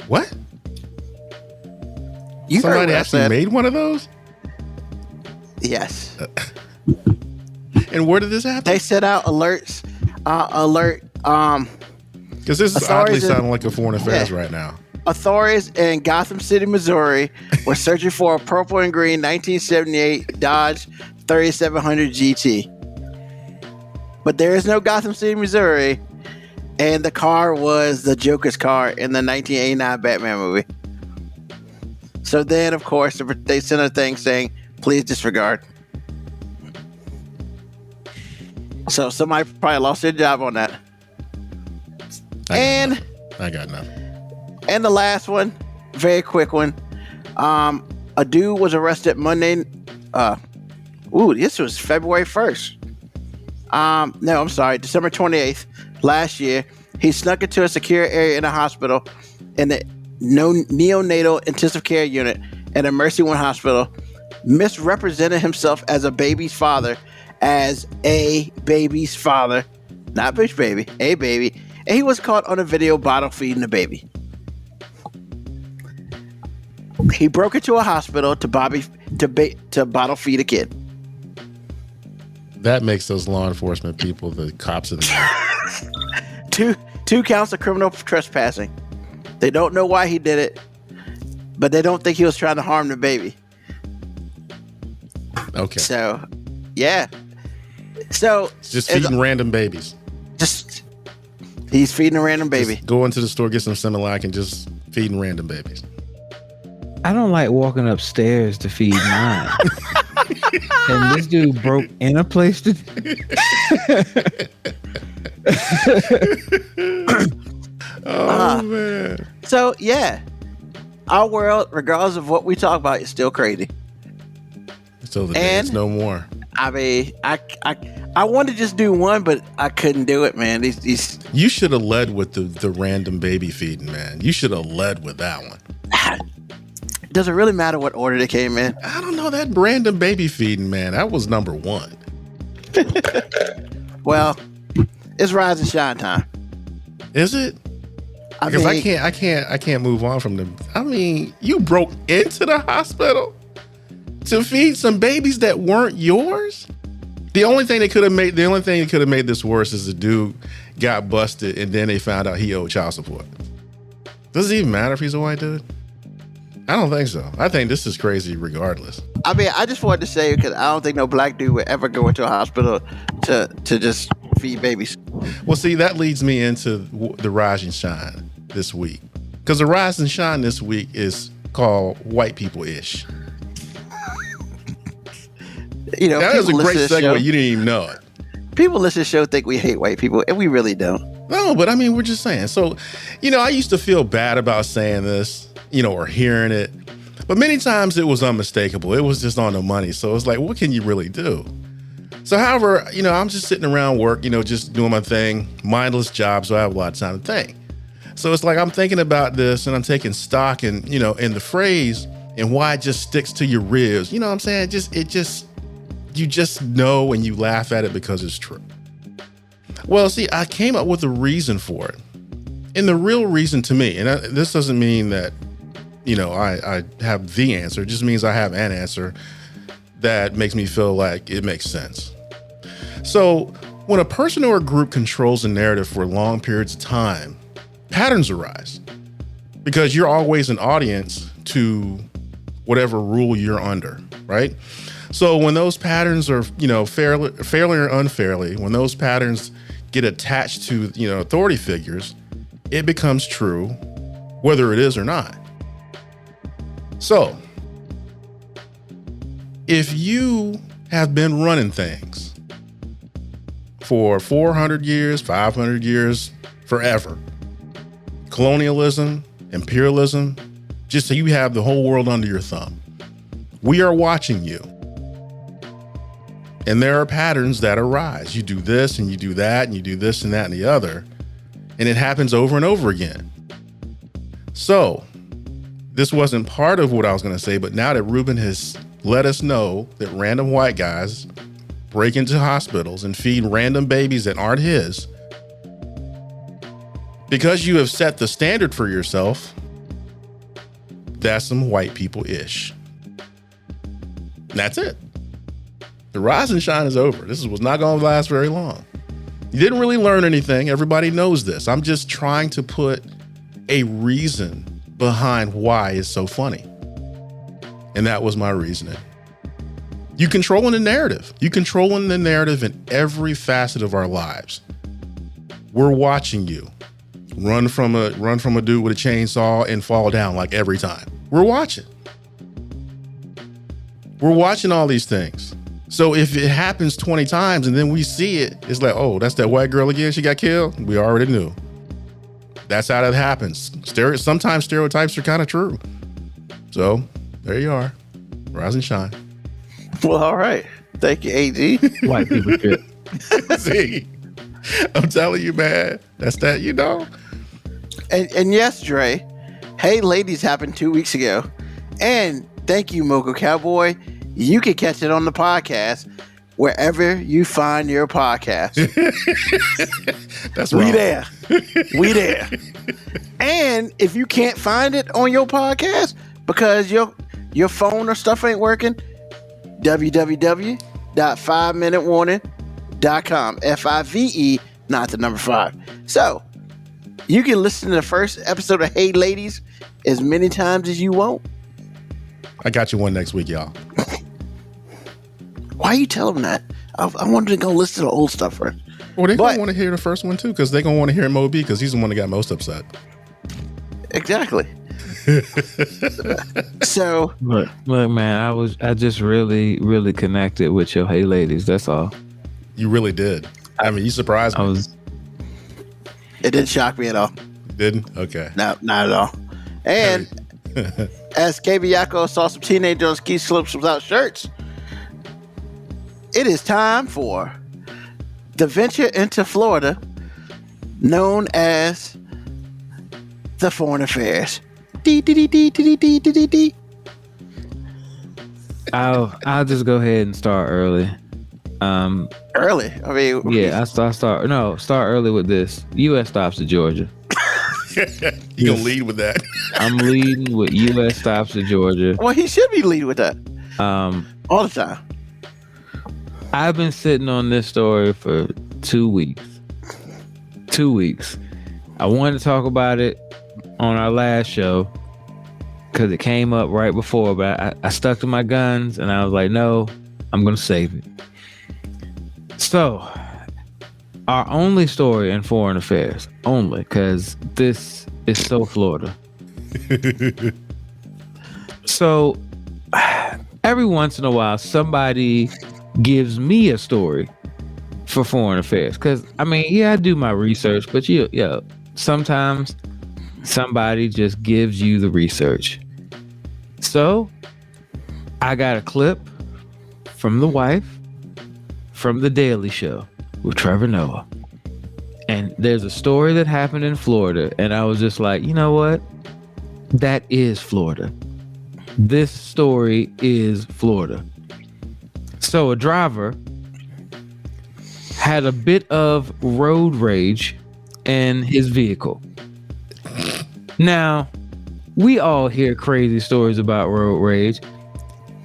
What? You Somebody actually made one of those? Yes. And where did this happen? They set out alerts. Because this is oddly sounding like a foreign affairs right now. Authorities in Gotham City, Missouri were searching for a purple and green 1978 Dodge 3700 GT. But there is no Gotham City, Missouri, and the car was the Joker's car in the 1989 Batman movie. So then, of course, they sent a thing saying, please disregard. So somebody probably lost their job on that. I got nothing. And the last one, very quick one. A dude was arrested Monday. This was February 1st. No, I'm sorry, December 28th last year. He snuck into a secure area in a hospital in the neonatal intensive care unit at a Mercy One hospital, misrepresented himself as a baby's father, not bitch baby, a baby, and he was caught on a video bottle feeding the baby. He broke into a hospital to bottle feed a kid. That makes those law enforcement people the cops of the year. Two counts of criminal trespassing. They don't know why he did it, but they don't think he was trying to harm the baby. Okay. So, yeah. So just feeding random babies. He's feeding a random baby. Just go into the store, get some Similac, and just feeding random babies. I don't like walking upstairs to feed mine. And this dude broke in a place to. Man. So yeah, our world, regardless of what we talk about, is still crazy. So the day is no more. I mean, I wanted to just do one, but I couldn't do it, man. These You should have led with the random baby feeding, man. You should have led with that one. Does it really matter what order they came in? I don't know, that random baby feeding, man. That was number one. Well, it's rise and shine time. Is it? Because I can't move on from them. I mean, you broke into the hospital to feed some babies that weren't yours? The only thing that could have made this worse is the dude got busted and then they found out he owed child support. Does it even matter if he's a white dude? I don't think so. I think this is crazy regardless. I mean, I just wanted to say, because I don't think no black dude would ever go into a hospital to just feed babies. Well, see, that leads me into the Rise and Shine this week. Because the Rise and Shine this week is called White People-ish. You know, that is a great segue. You didn't even know it. People listen to the show think we hate white people, and we really don't. No, but I mean, we're just saying. So, I used to feel bad about saying this, or hearing it. But many times it was unmistakable. It was just on the money. So it's like, what can you really do? So, however, I'm just sitting around work, just doing my thing, mindless job. So I have a lot of time to think. So it's like I'm thinking about this and I'm taking stock in the phrase and why it just sticks to your ribs. You know what I'm saying? You just know and you laugh at it because it's true. Well, see, I came up with a reason for it. And the real reason to me, and this doesn't mean that, I have the answer. It just means I have an answer that makes me feel like it makes sense. So when a person or a group controls a narrative for long periods of time, patterns arise because you're always an audience to whatever rule you're under, right? So when those patterns are, fairly or unfairly, when those patterns get attached to, authority figures, it becomes true, whether it is or not. So if you have been running things for 400 years, 500 years, forever, colonialism, imperialism, just so you have the whole world under your thumb, we are watching you. And there are patterns that arise. You do this and you do that and you do this and that and the other. And it happens over and over again. So this wasn't part of what I was going to say, but now that Ruben has let us know that random white guys break into hospitals and feed random babies that aren't his, because you have set the standard for yourself, that's some white people-ish. That's it. The rise and shine is over. This was not going to last very long. You didn't really learn anything. Everybody knows this. I'm just trying to put a reason behind why it's so funny. And that was my reasoning. You controlling the narrative. You controlling the narrative in every facet of our lives. We're watching you run from a dude with a chainsaw and fall down like every time. We're watching. We're watching all these things. So if it happens 20 times and then we see it, it's like, oh, that's that white girl again. She got killed. We already knew. That's how that happens. Sometimes stereotypes are kind of true. So there you are. Rise and shine. Well, all right. Thank you, AG. White people shit. See, I'm telling you, man. That's that, And yes, Dre. Hey, ladies happened 2 weeks ago. And thank you, Mocha Cowboy. You can catch it on the podcast wherever you find your podcast. That's right. We there. And if you can't find it on your podcast because your phone or stuff ain't working, five-minutewarning.com. FIVE, not the number 5. So you can listen to the first episode of Hey Ladies as many times as you want. I got you one next week, y'all. Why you tell them that? I wanted to go listen to the old stuff first. Well, they're going to want to hear the first one too, because they're going to want to hear Moby, because he's the one that got most upset. Exactly. So look, man, I just really connected with your Hey Ladies. That's all. You really did. I mean, you surprised me. It didn't shock me at all. Didn't? Okay. No, not at all. And as KB Yako saw some teenagers on ski slopes without shirts, it is time for the venture into Florida known as the Foreign Affairs. I'll just go ahead and start early. Early? I mean, yeah, start early with this. U.S. stops to Georgia. You gonna lead with that? I'm leading with U.S. stops to Georgia. Well, he should be leading with that. All the time. I've been sitting on this story for 2 weeks. 2 weeks. I wanted to talk about it on our last show because it came up right before, but I stuck to my guns and I was like, no, I'm going to save it. So, our only story in foreign affairs, only because this is so Florida. So, every once in a while, somebody gives me a story for foreign affairs. Because, I mean, yeah, I do my research, but sometimes somebody just gives you the research. So, I got a clip from the wife from The Daily Show with Trevor Noah. And there's a story that happened in Florida. And I was just like, you know what? That is Florida. This story is Florida. So a driver had a bit of road rage in his vehicle. Now, we all hear crazy stories about road rage.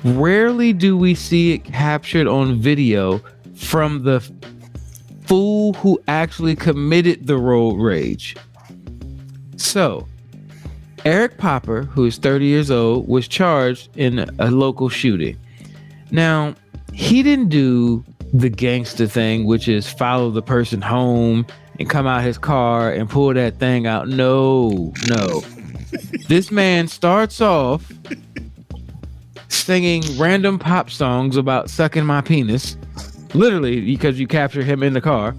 Rarely do we see it captured on video from the fool who actually committed the road rage. So, Eric Popper, who is 30 years old, was charged in a local shooting. Now, he didn't do the gangster thing, which is follow the person home and come out his car and pull that thing out. No. This man starts off singing random pop songs about sucking my penis, literally, because you capture him in the car.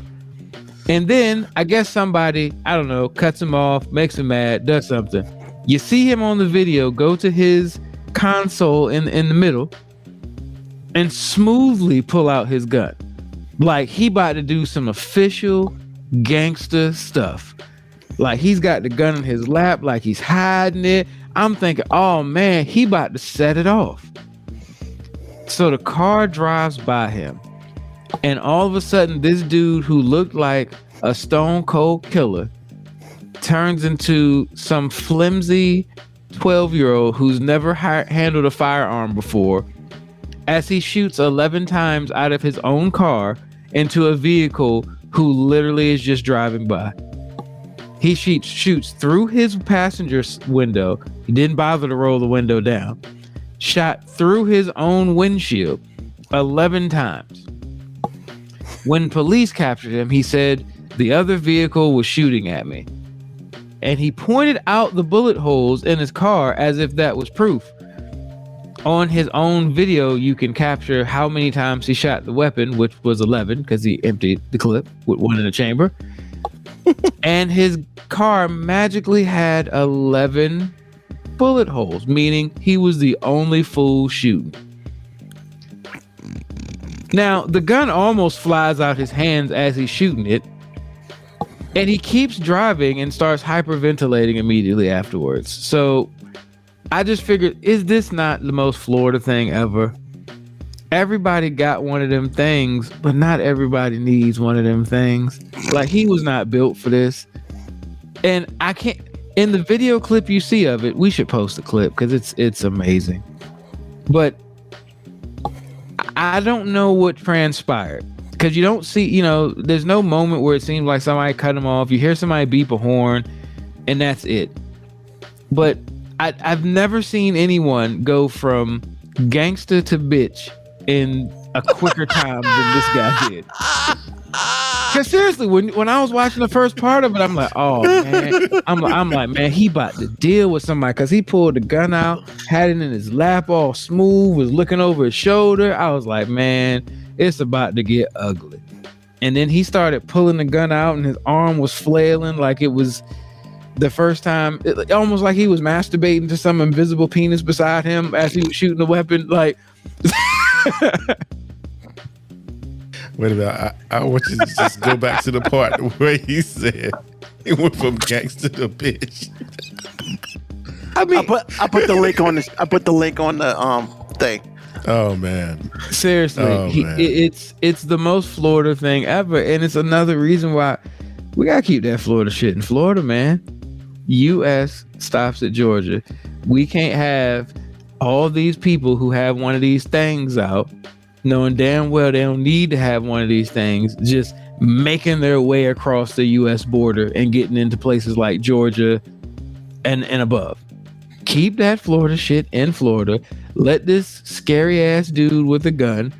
And then I guess somebody, I don't know, cuts him off, makes him mad, does something. You see him on the video go to his console in the middle and smoothly pull out his gun. Like he about to do some official gangster stuff. Like he's got the gun in his lap, like he's hiding it. I'm thinking, oh man, he about to set it off. So the car drives by him. And all of a sudden, this dude who looked like a stone cold killer turns into some flimsy 12-year-old who's never handled a firearm before, as he shoots 11 times out of his own car into a vehicle who literally is just driving by. He shoots through his passenger's window. He didn't bother to roll the window down. Shot through his own windshield 11 times. When police captured him, he said, the other vehicle was shooting at me. And he pointed out the bullet holes in his car as if that was proof. On his own video, you can capture how many times he shot the weapon, which was 11 because he emptied the clip with one in the chamber. And his car magically had 11 bullet holes, meaning he was the only fool shooting. Now, the gun almost flies out his hands as he's shooting it. And he keeps driving and starts hyperventilating immediately afterwards. So I just figured, is this not the most Florida thing ever? Everybody got one of them things, but not everybody needs one of them things. Like, he was not built for this. And I can't, in the video clip you see of it, we should post a clip because it's amazing. But I don't know what transpired because you don't see, there's no moment where it seems like somebody cut him off. You hear somebody beep a horn, and that's it. But I've never seen anyone go from gangster to bitch in a quicker time than this guy did. Because seriously, when I was watching the first part of it, I'm like, oh man, I'm like, man, he about to deal with somebody because he pulled the gun out, had it in his lap all smooth, was looking over his shoulder. I was like, man, it's about to get ugly. And then he started pulling the gun out, and his arm was flailing like it was the first time, almost like he was masturbating to some invisible penis beside him as he was shooting the weapon. Like. Wait a minute. I want you to just go back to the part where he said he went from gangster to bitch. I mean, I put the link on this. I put the link on the thing. Oh man! Seriously, man. It's the most Florida thing ever, and it's another reason why we gotta keep that Florida shit in Florida, man. U.S. stops at Georgia. We can't have all these people who have one of these things out, knowing damn well they don't need to have one of these things, just making their way across the U.S. border and getting into places like Georgia and above. Keep that Florida shit in Florida. Let this scary ass dude with a gun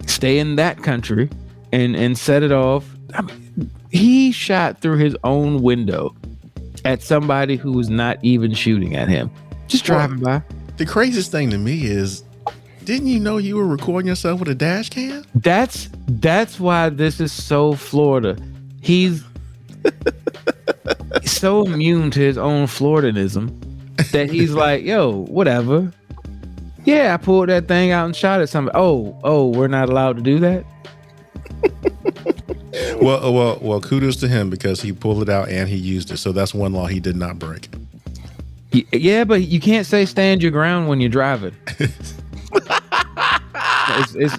stay in that country and set it off. I mean, he shot through his own window at somebody who was not even shooting at him, just driving by. The craziest thing to me is, didn't you know you were recording yourself with a dash cam? That's why this is so Florida. He's so immune to his own Floridanism that he's like, yo, whatever. Yeah, I pulled that thing out and shot at somebody. Oh, we're not allowed to do that? Well, kudos to him because he pulled it out and he used it. So that's one law he did not break. Yeah, but you can't say stand your ground when you're driving.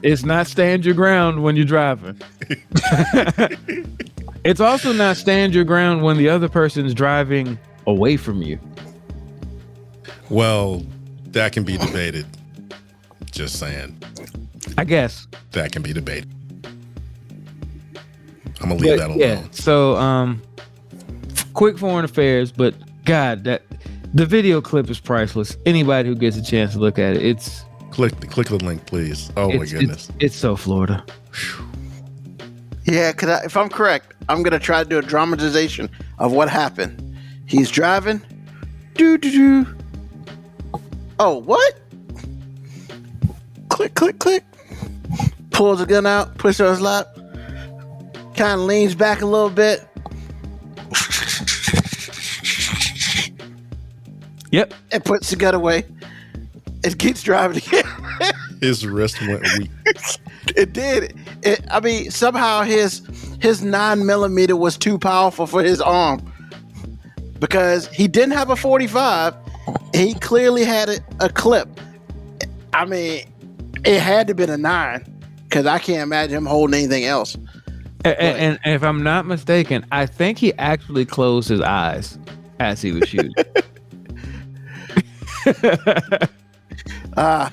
It's not stand your ground when you're driving. It's also not stand your ground when the other person's driving away from you. Well, that can be debated. Just saying. I guess. That can be debated. I'm going to leave that alone. Yeah, so quick foreign affairs, but God, that the video clip is priceless. Anybody who gets a chance to look at it, it's... Click the link, please. Oh, my goodness. It's so Florida. Yeah, because if I'm correct, I'm going to try to do a dramatization of what happened. He's driving. Do. Oh, what? Click. Pulls the gun out, puts it on his lap. Kind of leans back a little bit. Yep. And puts the gun away. It keeps driving again. His wrist went weak. It did. I mean, somehow his 9mm was too powerful for his arm because he didn't have a 45. He clearly had a clip. I mean, it had to have been a 9 because I can't imagine him holding anything else. And if I'm not mistaken, I think he actually closed his eyes as he was shooting.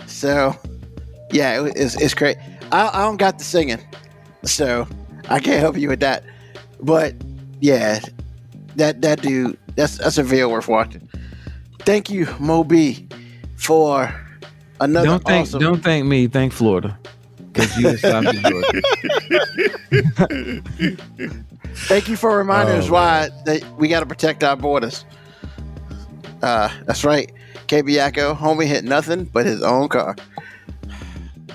So yeah, it's great. I don't got the singing, so I can't help you with that. But yeah, that dude, that's a video worth watching. Thank you, Mo B, for another awesome. Don't thank me. Thank Florida, because you stopped in Georgia. Thank you for reminding us why that we got to protect our borders. That's right. KB Yakko, homie hit nothing but his own car.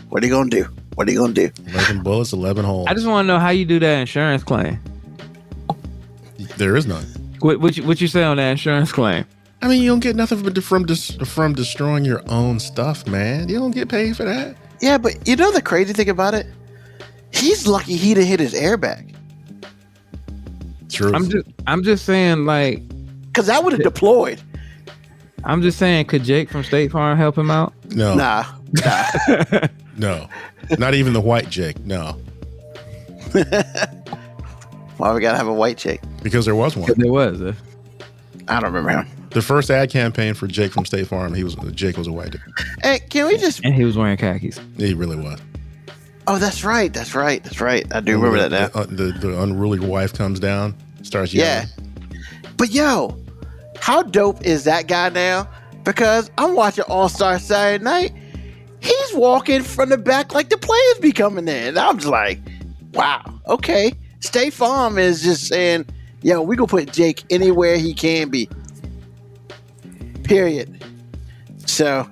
What are you gonna do? 11 bullets, 11 holes. I just want to know how you do that insurance claim. There is none. What you say on that insurance claim? I mean, you don't get nothing from destroying your own stuff, man. You don't get paid for that. Yeah, but you know the crazy thing about it? He's lucky he didn't hit his airbag. True. I'm just saying, like, because that would have deployed. I'm just saying, could Jake from State Farm help him out? No. Nah. No. Not even the white Jake. No. Why we gotta have a white Jake? Because there was one. There was. I don't remember him. The first ad campaign for Jake from State Farm, Jake was a white dude. Hey, can we just? And he was wearing khakis. He really was. Oh, that's right. That's right. That's right. I do remember that now. The unruly wife comes down, starts yelling. Yeah. But yo, how dope is that guy now? Because I'm watching All-Star Saturday Night. He's walking from the back like the players be coming in. And I'm just like, wow, okay. State Farm is just saying, yo, we gonna put Jake anywhere he can be. Period. So,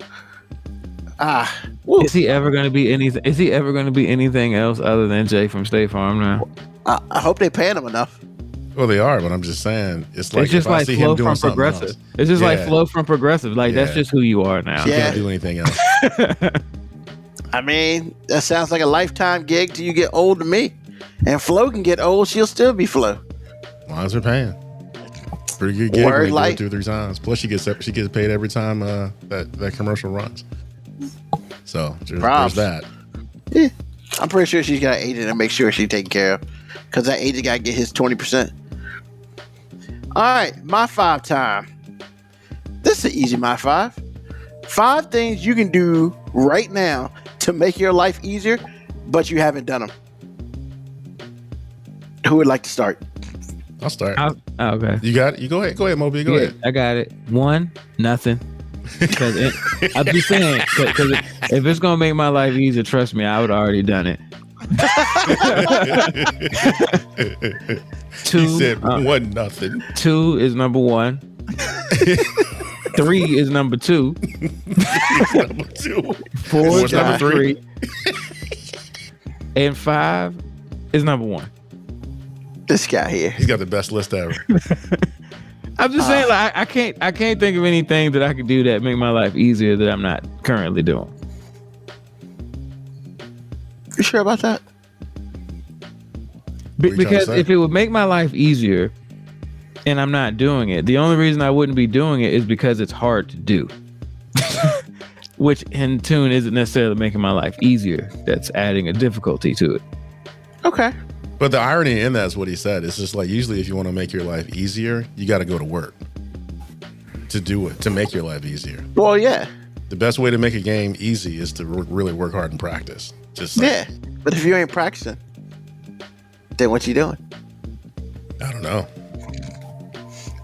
is he ever going to be anything? Is he ever going to be anything else other than Jake from State Farm now? I hope they paying him enough. Well, they are, but I'm just saying, it's like it's just if I like see Flow him doing from something Progressive. else. It's just like Flow from Progressive. Like that's just who you are now. He Yeah. can't do anything else. I mean, that sounds like a lifetime gig till you get old to me. And Flo can get old, she'll still be Flo. As long as they're paying. Pretty good gig. Word, When like- do it 2 or 3 times. Plus, she gets paid every time that commercial runs. So Props. there's that. Yeah. I'm pretty sure she's got an agent to make sure she's taken care of. Because that agent got to get his 20%. All right, my 5 time. This is an easy my 5. 5 things you can do right now to make your life easier, but you haven't done them. Who would like to start? I'll start. Okay. You got it? You go ahead. Go ahead, Moby. Go ahead. I got it. 1, nothing. Because I'm just saying, because if it's gonna make my life easier, trust me, I would already done it. 2, He said 1 nothing. 2 is number 1. 3 is number 2. Number 2. 4 is What's number number 3. And 5 is number 1. This guy here. He's got the best list ever. I'm just saying, like I can't think of anything that I could do that make my life easier that I'm not currently doing. You sure about that? What are you trying to Because say? if it would make my life easier and I'm not doing it, the only reason I wouldn't be doing it is because it's hard to do. Which in tune isn't necessarily making my life easier. That's adding a difficulty to it. Okay. But the irony in that is what he said. It's just like usually if you want to make your life easier, you got to go to work to do it, to make your life easier. Well, yeah. The best way to make a game easy is to really work hard and practice. Just like, Yeah. But if you ain't practicing, then what you doing? I don't know.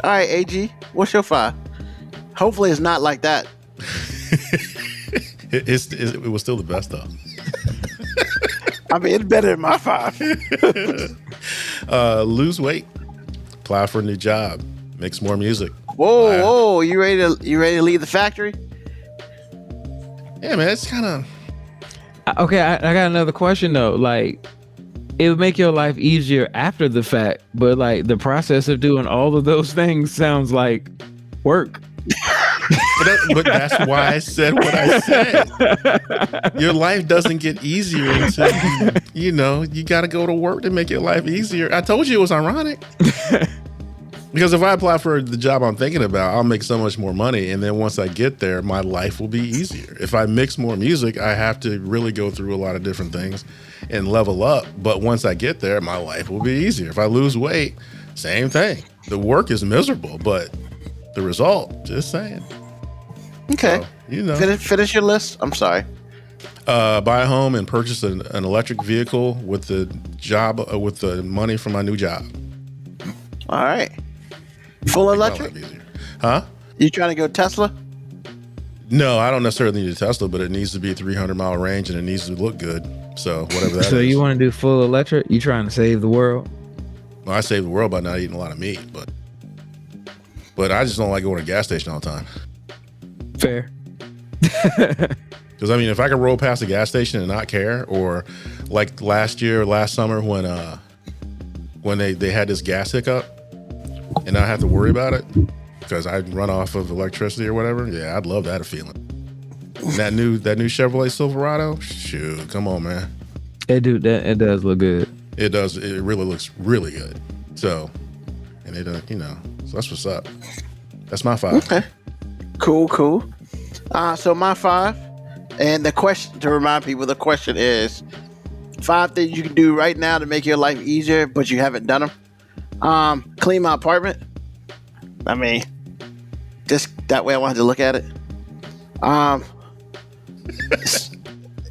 All right, AG, what's your 5? Hopefully it's not like that. It was still the best though. I mean, it's better than my 5. Lose weight, apply for a new job, make some more music. Whoa, you ready to leave the factory? Yeah, man, it's kind of. Okay, I got another question though. Like, it would make your life easier after the fact, but like the process of doing all of those things sounds like work. But that's why I said what I said. Your life doesn't get easier until you got to go to work to make your life easier. I told you it was ironic. Because if I apply for the job I'm thinking about, I'll make so much more money. And then once I get there, my life will be easier. If I mix more music, I have to really go through a lot of different things and level up. But once I get there, my life will be easier. If I lose weight, same thing. The work is miserable, but the result, just saying. Okay. So, Finish your list. I'm sorry. buy a home and purchase an electric vehicle with the job with the money from my new job. All right. Full electric? Huh? You trying to go Tesla? No, I don't necessarily need a Tesla, but it needs to be 300-mile range and it needs to look good. So whatever that is. So you want to do full electric? You trying to save the world? Well, I save the world by not eating a lot of meat, but I just don't like going to a gas station all the time. Fair. Because I mean, if I could roll past a gas station and not care, or like last summer when they had this gas hiccup and not have to worry about it because I'd run off of electricity or whatever. Yeah, I'd love that feeling. That new Chevrolet Silverado, shoot, come on, man. It does look good. It does. It really looks really good. So, and it so that's what's up. That's my 5. Okay. Cool. So my 5, and the question, to remind people, the question is 5 things you can do right now to make your life easier, but you haven't done them. Clean my apartment. I mean, That way I won't have to look at it.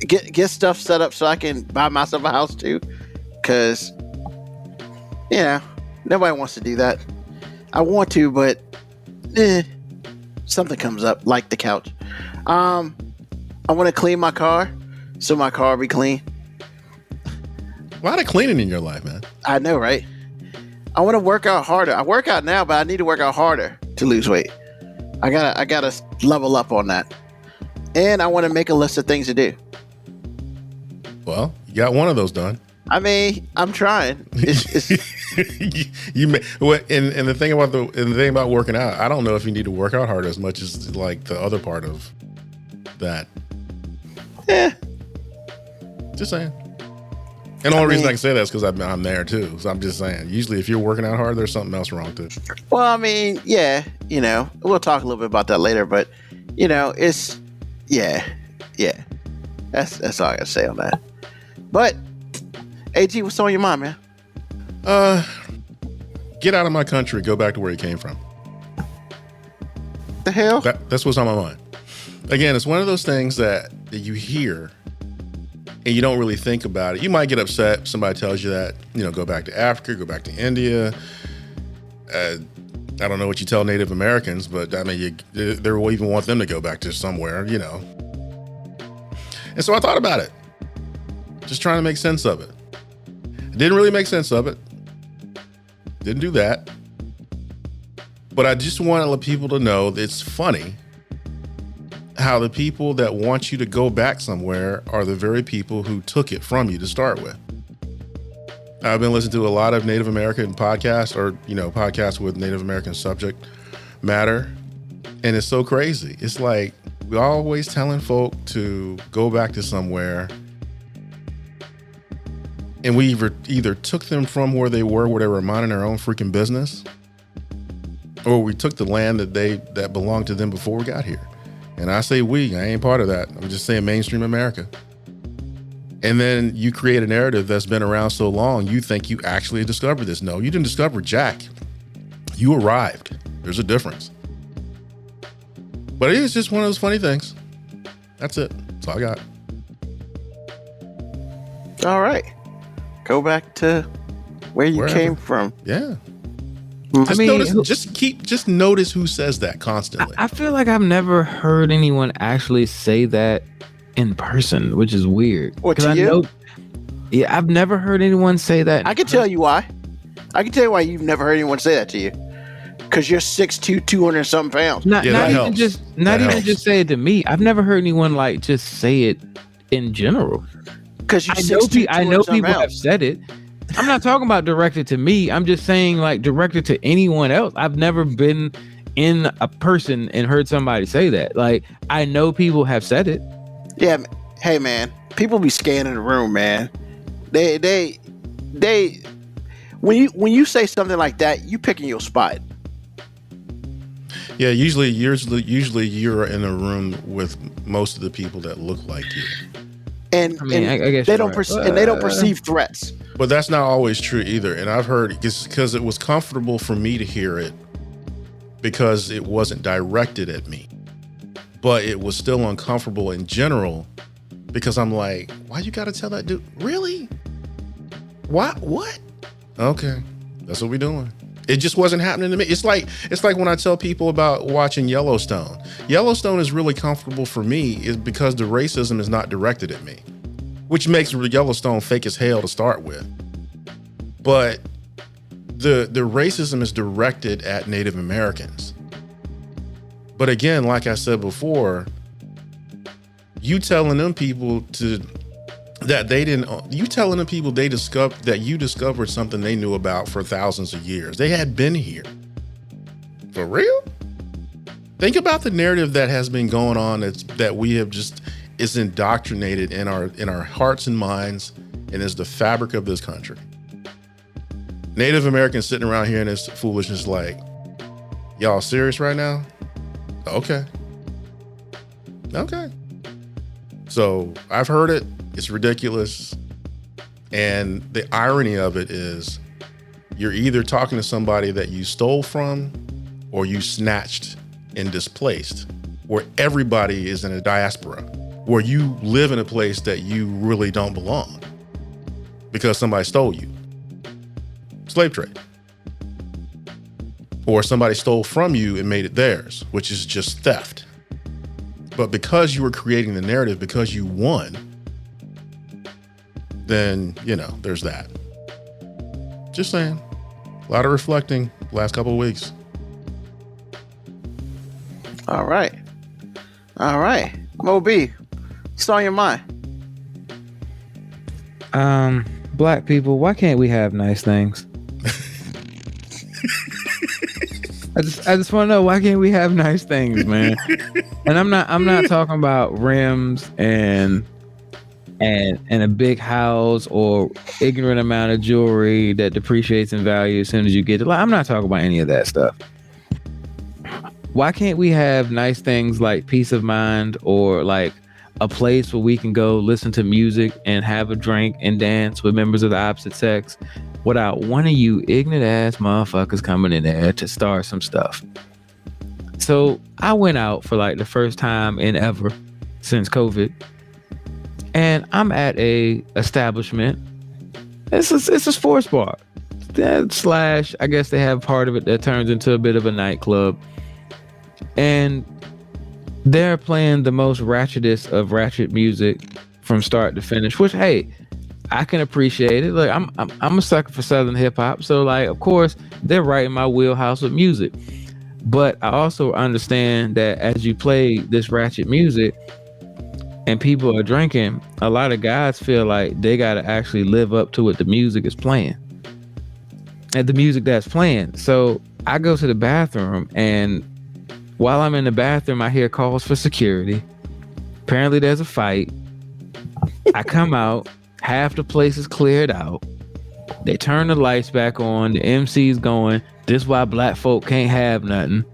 Get stuff set up so I can buy myself a house too, because nobody wants to do that. I want to, but something comes up, like the couch. I want to clean my car, so my car be clean. A lot of cleaning in your life, man. I know, right? I want to work out harder. I work out now, but I need to work out harder to lose weight. I gotta level up on that, and I want to make a list of things to do. Well, you got one of those done. I mean, I'm trying. It's and the thing about working out, I don't know if you need to work out hard as much as like the other part of that. Yeah. Just saying. And the only reason I can say that is because I'm there too. So I'm just saying. Usually, if you're working out hard, there's something else wrong too. Well, I mean, yeah, we'll talk a little bit about that later, but it's That's all I gotta say on that. But AG, what's on your mind, man? Get out of my country. Go back to where you came from. The hell? That's what's on my mind. Again, it's one of those things that you hear and you don't really think about it. You might get upset. Somebody tells you that, go back to Africa, go back to India. I don't know what you tell Native Americans, but I mean, they will even want them to go back to somewhere, And so I thought about it, just trying to make sense of it. Didn't really make sense of it. Didn't do that. But I just want to let people to know that it's funny how the people that want you to go back somewhere are the very people who took it from you to start with. I've been listening to a lot of Native American podcasts or, podcasts with Native American subject matter. And it's so crazy. It's like we're always telling folk to go back to somewhere. And we either took them from where they were minding their own freaking business, or we took the land that belonged to them before we got here. And I say we, I ain't part of that. I'm just saying mainstream America. And then you create a narrative that's been around so long, you think you actually discovered this. No, you didn't discover jack. You arrived. There's a difference. But it is just one of those funny things. That's it. That's all I got. All right. Go back to where you came from. Yeah. Just notice who says that constantly. I feel like I've never heard anyone actually say that in person, which is weird. What, to you? I've never heard anyone say that. I can tell you why. I can tell you why you've never heard anyone say that to you. Because you're 6'2", 200 something pounds. Not even just say it to me. I've never heard anyone just say it in general. Because you're 6'2", I know people have said it. I'm not talking about directed to me. I'm just saying directed to anyone else. I've never been in a person and heard somebody say that. I know people have said it. Yeah. Hey, man. People be scanning the room, man. They when you say something like that, you picking your spot. Yeah, usually you're in a room with most of the people that look like you. And I guess they don't perceive threats. But that's not always true either. And I've heard because it was comfortable for me to hear it because it wasn't directed at me. But it was still uncomfortable in general because I'm like, why you got to tell that dude? Really? What? Okay. That's what we're doing. It just wasn't happening to me. It's like when I tell people about watching Yellowstone. Yellowstone is really comfortable for me is because the racism is not directed at me, which makes Yellowstone fake as hell to start with. But the racism is directed at Native Americans. But again, like I said before, you telling them people that you discovered something they knew about for thousands of years. They had been here. For real? Think about the narrative that has been going on that we have is indoctrinated in our hearts and minds and is the fabric of this country. Native Americans sitting around here in this foolishness y'all serious right now? Okay. So I've heard it. It's ridiculous. And the irony of it is you're either talking to somebody that you stole from or you snatched and displaced, where everybody is in a diaspora, where you live in a place that you really don't belong because somebody stole you. Slave trade. Or somebody stole from you and made it theirs, which is just theft. But because you were creating the narrative, because you won, then, there's that. Just saying. A lot of reflecting last couple of weeks. All right. Mo B, what's on your mind? Black people, why can't we have nice things? I just want to know, why can't we have nice things, man? And I'm not talking about rims and a big house or ignorant amount of jewelry that depreciates in value as soon as you get it. Like, I'm not talking about any of that stuff. Why can't we have nice things like peace of mind, or like a place where we can go listen to music and have a drink and dance with members of the opposite sex without one of you ignorant ass motherfuckers coming in there to start some stuff? So I went out for like the first time in ever since COVID, and I'm at a establishment. It's a sports bar / I guess they have part of it that turns into a bit of a nightclub, and they're playing the most ratchetest of ratchet music from start to finish, which, hey, I can appreciate it. Like, I'm a sucker for Southern hip hop, so like, of course, they're right in my wheelhouse with music. But I also understand that as you play this ratchet music and people are drinking, a lot of guys feel like they got to actually live up to what the music is playing, and the music that's playing. So I go to the bathroom, and while I'm in the bathroom, I hear calls for security. Apparently there's a fight. I come out, half the place is cleared out. They turn the lights back on. The MC's going, "This why black folk can't have nothing."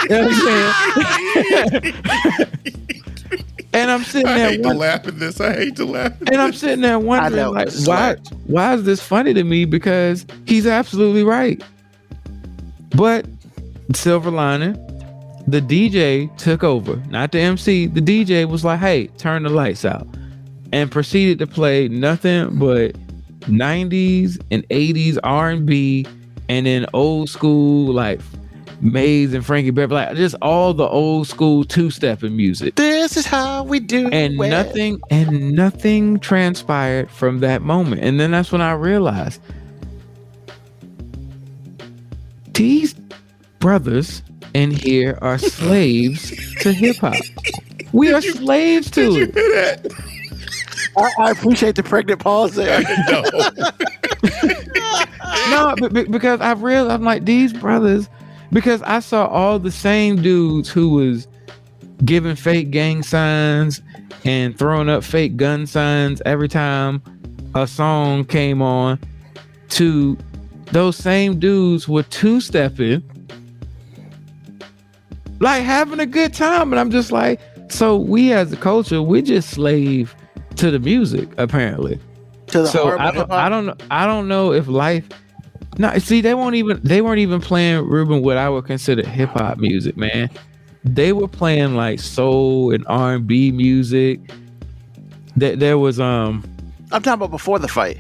You know what I'm saying? And I'm sitting there. I hate to laugh at this. And I'm sitting there wondering, like, why is this funny to me? Because he's absolutely right. But silver lining, the DJ took over, not the MC. The DJ was like, "Hey, turn the lights out," and proceeded to play nothing but 90s and 80s R&B, and then old school like Maze and Frankie Beverly, like just all the old school two-stepping music. This is how we do and it. Nothing transpired from that moment. And then that's when I realized these brothers in here are slaves to hip-hop. We are slaves to it. I appreciate the pregnant pause there. No, because I realized, I'm like, these brothers, because I saw all the same dudes who was giving fake gang signs and throwing up fake gun signs every time a song came on, to those same dudes were two-stepping, like having a good time. And I'm just like, so we as a culture, we're just slave to the music, apparently. So I don't know if life. No, see, they weren't even playing, Ruben, what I would consider hip hop music, man. They were playing like soul and R&B music. There was I'm talking about before the fight.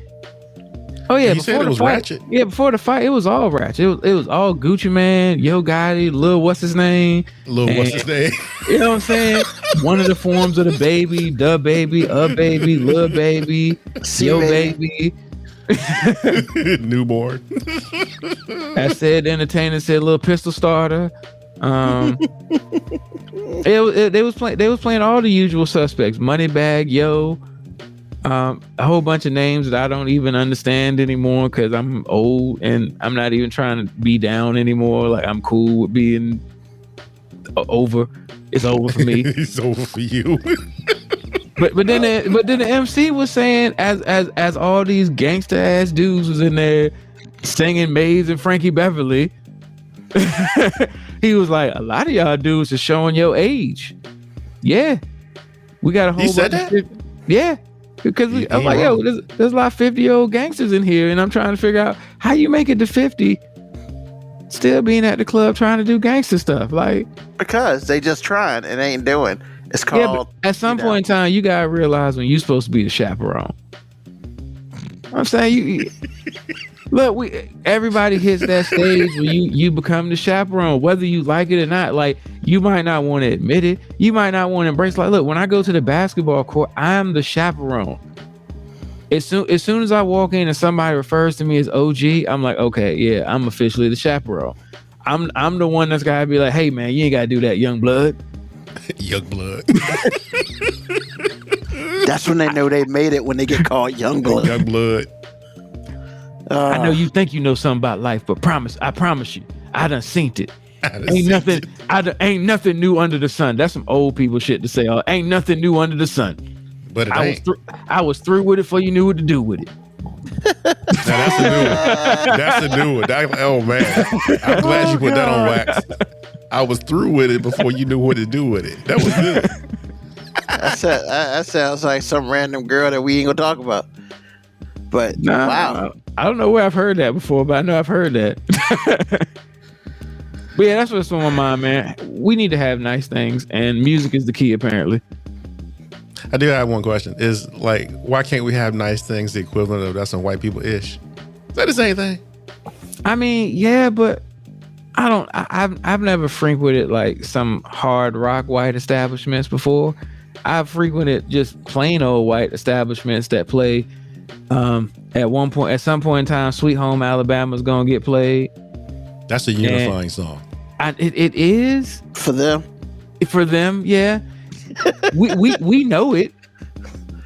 Oh yeah, you said it was ratchet. Yeah, before the fight, it was all ratchet. It was all Gucci Mane, Yo Gotti, Lil what's his name. You know what I'm saying? One of the forms of the baby, the baby, a baby, Lil baby, Yo baby. Newborn. I said the entertainer said Little Pistol Starter. They was playing all the usual suspects. Moneybag Yo. A whole bunch of names that I don't even understand anymore because I'm old and I'm not even trying to be down anymore. Like, I'm cool with being over. It's over for me. It's over for you. But then the MC was saying, as all these gangster ass dudes was in there singing Maze and Frankie Beverly, he was like, a lot of y'all dudes are showing your age. Yeah, we got a whole. He said that. Yeah. Because I'm like, yo, there's a lot of 50-year-old gangsters in here, and I'm trying to figure out how you make it to 50 still being at the club trying to do gangster stuff. Like, because they just trying and ain't doing. It's called. yeah, but at some point in time, you gotta realize when you're supposed to be the chaperone. I'm saying you look. Everybody hits that stage where you become the chaperone, whether you like it or not. Like, you might not want to admit it. You might not want to embrace. Like, look, when I go to the basketball court, I'm the chaperone. As soon as I walk in and somebody refers to me as OG, I'm like, okay, yeah, I'm officially the chaperone. I'm the one that's gotta be like, hey man, you ain't gotta do that, young blood. Young blood. That's when they know they made it, when they get called young blood. Young blood. I know you think you know something about life, but I promise you, I done seen it. Ain't nothing new under the sun. That's some old people shit to say. Ain't nothing new under the sun. But I was through with it before you knew what to do with it. Now that's a new one. That's a new one. Oh man, I'm glad you put that on wax. I was through with it before you knew what to do with it. That was good. That sounds like some random girl that we ain't gonna talk about. But wow, I don't know where I've heard that before, but I know I've heard that. But yeah, that's what's on my mind, man. We need to have nice things, and music is the key, apparently. I do have one question. Is like, why can't we have nice things the equivalent of that's some white people ish? Is that the same thing? I mean, yeah, but I've never frequented like some hard rock white establishments before. I've frequented just plain old white establishments that play at some point in time, Sweet Home Alabama's gonna get played. That's a unifying song. It is for them. For them, yeah. we know it,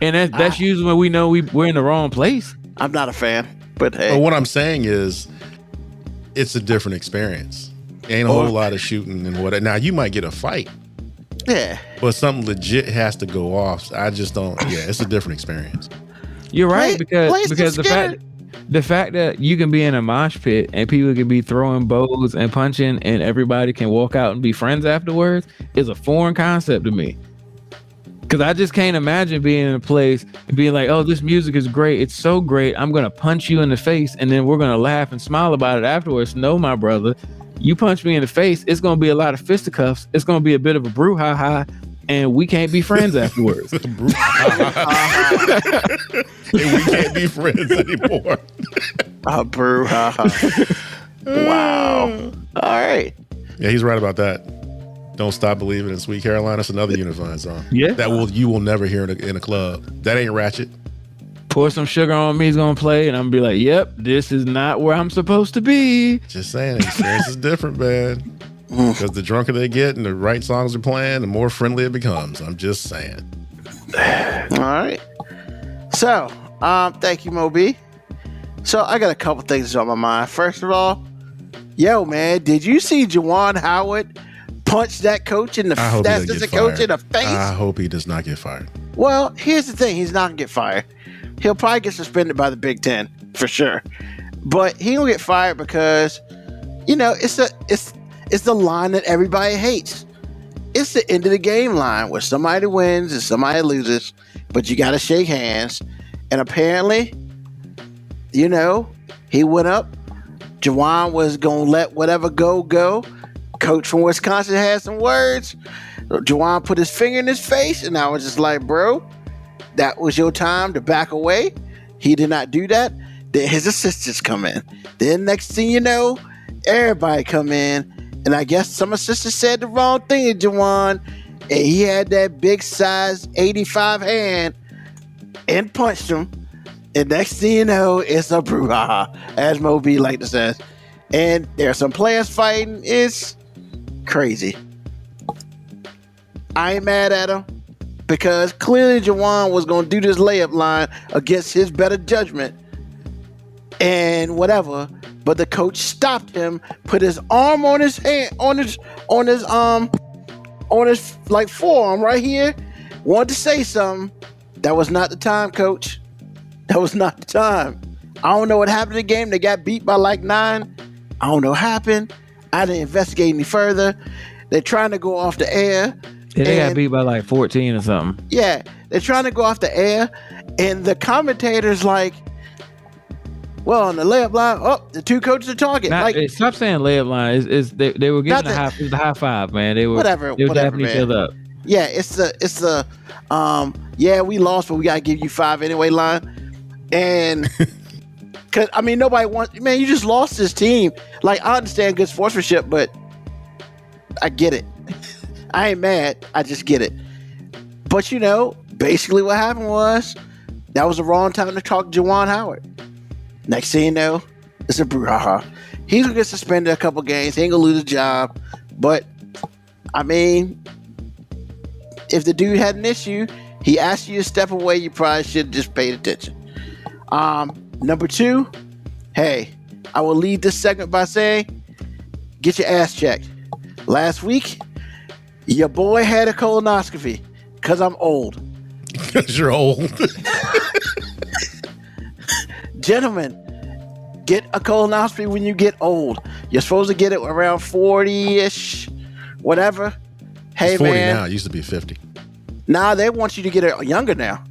and that's usually when we know we're in the wrong place. I'm not a fan, but hey. But what I'm saying is, it's a different experience. Ain't a whole lot of shooting and what. Now you might get a fight, yeah, but something legit has to go off. I just don't. Yeah, it's a different experience. You're right, because the fact that you can be in a mosh pit and people can be throwing bows and punching and everybody can walk out and be friends afterwards is a foreign concept to me. Because I just can't imagine being in a place and being like, oh, this music is great. It's so great. I'm going to punch you in the face and then we're going to laugh and smile about it afterwards. No, my brother, you punch me in the face. It's going to be a lot of fisticuffs. It's going to be a bit of a brouhaha and we can't be friends afterwards. And we can't be friends anymore. A brouhaha. Wow. All right. Yeah, he's right about that. Don't Stop Believing in Sweet Caroline. That's another unifying song. Yeah. You will never hear in a club. That ain't ratchet. Pour Some Sugar on Me's gonna play, and I'm gonna be like, yep, this is not where I'm supposed to be. Just saying, the experience is different, man. Because the drunker they get and the right songs are playing, the more friendly it becomes. I'm just saying. All right. So, thank you, Moby. So I got a couple things on my mind. First of all, yo, man, did you see Juwan Howard punch that coach in the face? I hope he does not get fired. Well, here's the thing: he's not gonna get fired. He'll probably get suspended by the Big Ten for sure, but he will get fired because, you know, it's the line that everybody hates. It's the end of the game line where somebody wins and somebody loses, but you got to shake hands. And apparently, you know, he went up. Juwan was gonna let whatever go. Coach from Wisconsin had some words. Juwan put his finger in his face, and I was just like, bro, that was your time to back away. He did not do that. Then his assistants come in. Then next thing you know, everybody come in, and I guess some assistants said the wrong thing to Juwan, and he had that big size 85 hand and punched him. And next thing you know, it's a brouhaha, as Moby like to say. And there's some players fighting. It's crazy. I ain't mad at him because clearly Juwan was going to do this layup line against his better judgment and whatever, but the coach stopped him, put his arm on his hand, on his like forearm right here, wanted to say something. That was not the time, coach. That was not the time. I don't know what happened in the game. They got beat by like 9. I don't know what happened. I didn't investigate any further. They're trying to go off the air. Yeah, they got beat by like 14 or something. Yeah, they're trying to go off the air, and the commentator's like, Well, on the layup line, the two coaches are talking. Stop saying layup line. They were giving the high five, man. They were dapping each other up. Yeah, it's the yeah, we lost, but we gotta give you 5 anyway line. And cause I mean nobody wants, man, you just lost this team. Like, I understand good sportsmanship, but I get it. I ain't mad. I just get it. But basically what happened was that was the wrong time to talk to Juwan Howard. Next thing you know, it's a brouhaha. He's gonna get suspended a couple games. He ain't gonna lose his job. But I mean, if the dude had an issue, he asked you to step away, you probably should have just paid attention. Number 2, hey, I will lead this segment by saying, get your ass checked. Last week, your boy had a colonoscopy because I'm old. Because you're old. Gentlemen, get a colonoscopy when you get old. You're supposed to get it around 40-ish, whatever. Hey, it's 40 man. now. It used to be 50. Nah, they want you to get it younger now.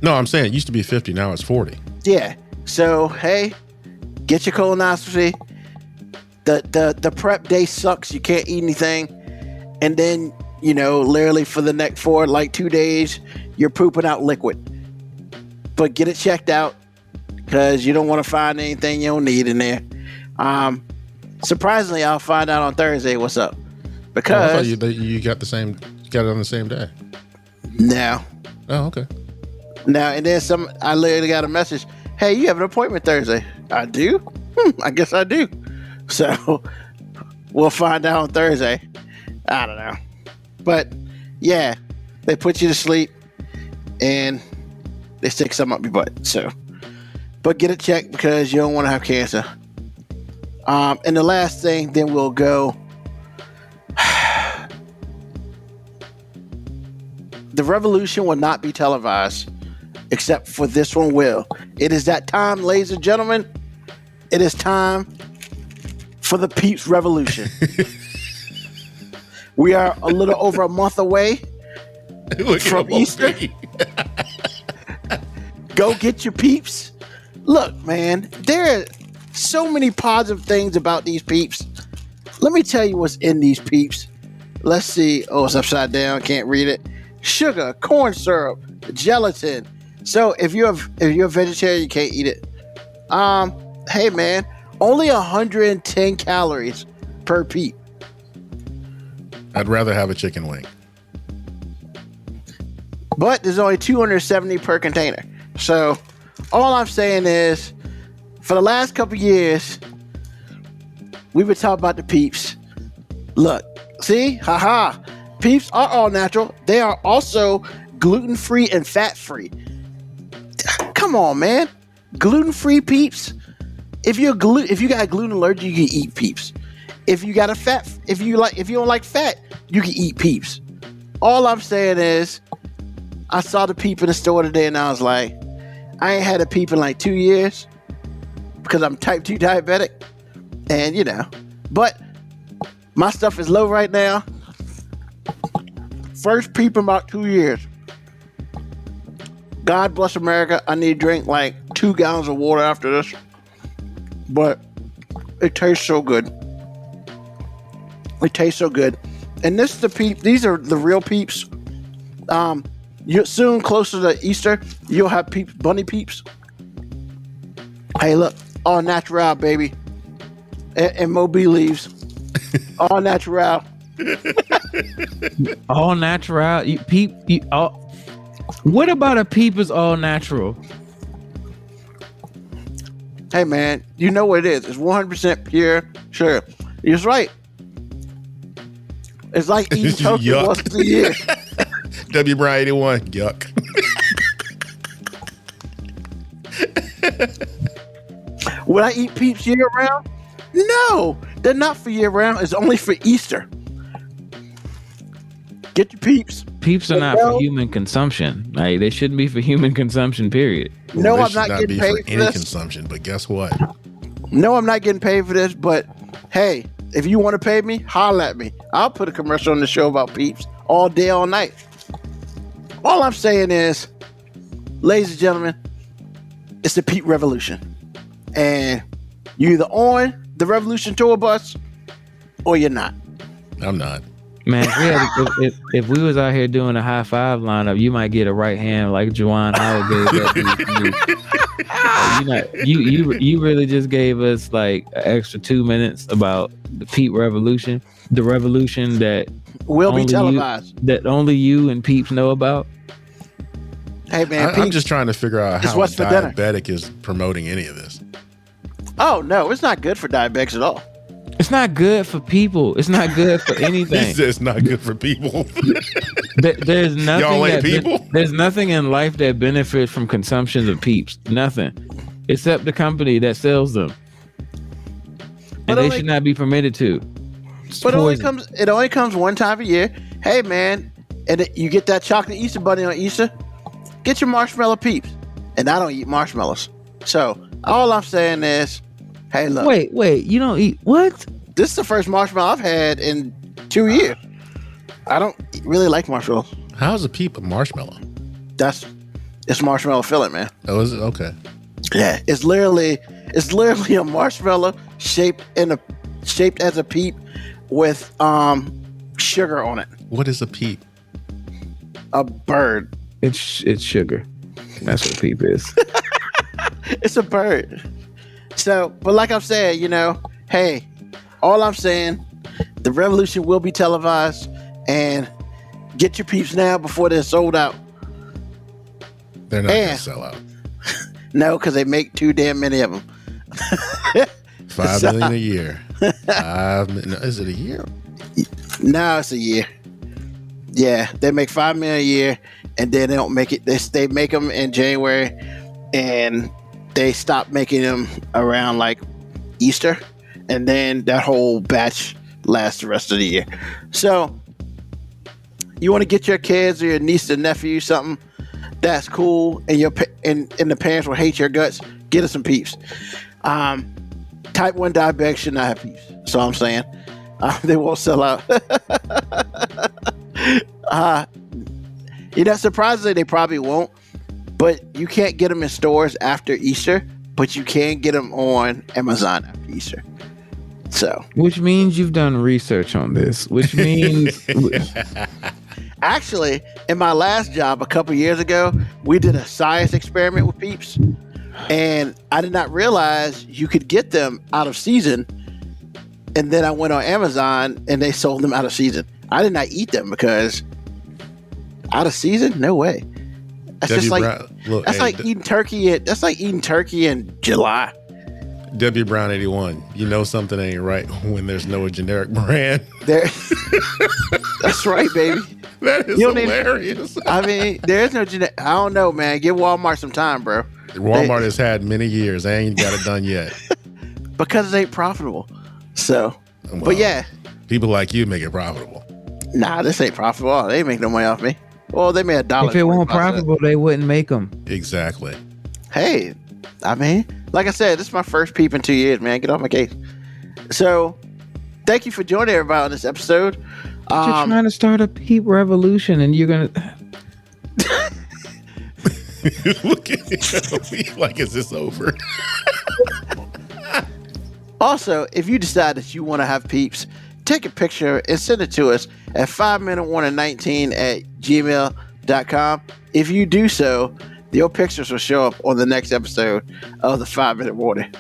No, I'm saying it used to be 50. Now it's 40. Yeah. So, hey, get your colonoscopy. The prep day sucks. You can't eat anything. And then, literally for the next 2 days, you're pooping out liquid. But get it checked out because you don't want to find anything you don't need in there. Surprisingly, I'll find out on Thursday what's up. Because I thought you got it on the same day. No. Oh, okay. Now, and then I literally got a message. Hey, you have an appointment Thursday. I do? I guess I do. So we'll find out on Thursday. I don't know. But yeah, they put you to sleep and they stick something up your butt. So, but get it checked because you don't want to have cancer. And the last thing, then we'll go. The revolution will not be televised, except for this one will. It is that time, ladies and gentlemen. It is time for the Peeps Revolution. We are a little over a month away from Easter. Go get your peeps. Look, man, there are so many positive things about these peeps. Let me tell you what's in these peeps. Let's see. Oh, it's upside down. Can't read it. Sugar, corn syrup, gelatin. So if you're a vegetarian, you can't eat it. Hey man, only 110 calories per peep. I'd rather have a chicken wing. But there's only 270 per container. So all I'm saying is, for the last couple years, we've been talking about the peeps. Look, see? Haha. Peeps are all natural. They are also gluten-free and fat-free. Come on, man. Gluten-free peeps. If you got gluten allergy, you can eat peeps. If you don't like fat, you can eat peeps. All I'm saying is, I saw the peep in the store today and I was like, I ain't had a peep in like 2 years because I'm type 2 diabetic. And but my stuff is low right now. First peep in about 2 years. God bless America. I need to drink like 2 gallons of water after this. But it tastes so good. It tastes so good. And this is the peep. These are the real peeps. Soon, closer to Easter, you'll have peeps, bunny peeps. Hey, look. All natural, baby. And Moby leaves. All natural. All natural. What about a peep is all natural? Hey man, you know what it is. It's 100% pure. Sure, you're right. It's like eating tofu once a year. W. Bryan 81. Yuck. Would I eat peeps year round? No, they're not for year round. It's only for Easter. Get your peeps. Peeps are not for human consumption. Like, they shouldn't be for human consumption, period. No, Well, I'm not getting paid for any this. consumption, but guess what? No, I'm not getting paid for this, but hey, if you want to pay me, holla at me. I'll put a commercial on the show about peeps all day, all night. All I'm saying is, ladies and gentlemen, it's the peep revolution. and you either on the Revolution tour bus or you're not. I'm not. Man, if we was out here doing a high five lineup, you might get a right hand like Juwan Howard gave that. You really just gave us like an extra 2 minutes about the Peep Revolution, the revolution that Will be televised. That only you and Peeps know about. Hey man, I'm just trying to figure out how what's for dinner. diabetic is promoting any of this. Oh no, it's not good for diabetics at all. It's not good for people. It's not good for anything. It's not good for people. There's nothing. Y'all ain't people? There's nothing in life that benefits from consumption of Peeps. Nothing, except the company that sells them, and they should not be permitted to. But it only comes one time a year. Hey man, and you get that chocolate Easter bunny on Easter. Get your marshmallow Peeps, and I don't eat marshmallows. So all I'm saying is, hey, look. Wait, you don't eat what? This is the first marshmallow I've had in 2 years. I don't really like marshmallows. How's a Peep a marshmallow? It's marshmallow filling, man. Oh, is it? Okay. Yeah, it's literally a marshmallow shaped as a Peep with sugar on it. What is a Peep? A bird. It's sugar. That's what Peep is. It's a bird. So, but like I'm saying, hey, all I'm saying, the revolution will be televised, and get your Peeps now before they're sold out. They're not going to sell out. No, because they make too damn many of them. 5 million a year. 5 million. Is it a year? No, it's a year. Yeah, they make 5 million a year, and then they don't make it. They make them in January, and they stop making them around like Easter, and then that whole batch lasts the rest of the year. So, you want to get your kids or your niece or nephew something that's cool, and the parents will hate your guts. Get us some Peeps. Type 1 diabetics should not have Peeps. That's all I'm saying. They won't sell out. Surprisingly, they probably won't. But you can't get them in stores after Easter, but you can get them on Amazon after Easter. So, which means you've done research on this. Which means, actually, in my last job a couple years ago, we did a science experiment with Peeps, and I did not realize you could get them out of season. And then I went on Amazon, and they sold them out of season. I did not eat them because out of season, no way. That's just like eating turkey. That's like eating turkey in July. W Brown 81. You know something ain't right when there's no generic brand. That's right, baby. That is hilarious. There's no generic. I don't know, man. Give Walmart some time, bro. Walmart has had many years. They ain't got it done yet. Because it ain't profitable. So, well, but yeah. People like you make it profitable. Nah, this ain't profitable. They ain't make no money off me. Well, they made $1. If it weren't profitable, they wouldn't make them. Exactly. Hey, like I said, this is my first Peep in 2 years, man. Get off my case. So, thank you for joining everybody on this episode. You're trying to start a Peep revolution, and you're gonna look at me like, is this over? Also, if you decide that you want to have Peeps, take a picture and send it to us at 5minutewarning19@gmail.com. If you do so, your pictures will show up on the next episode of the 5 Minute Warning.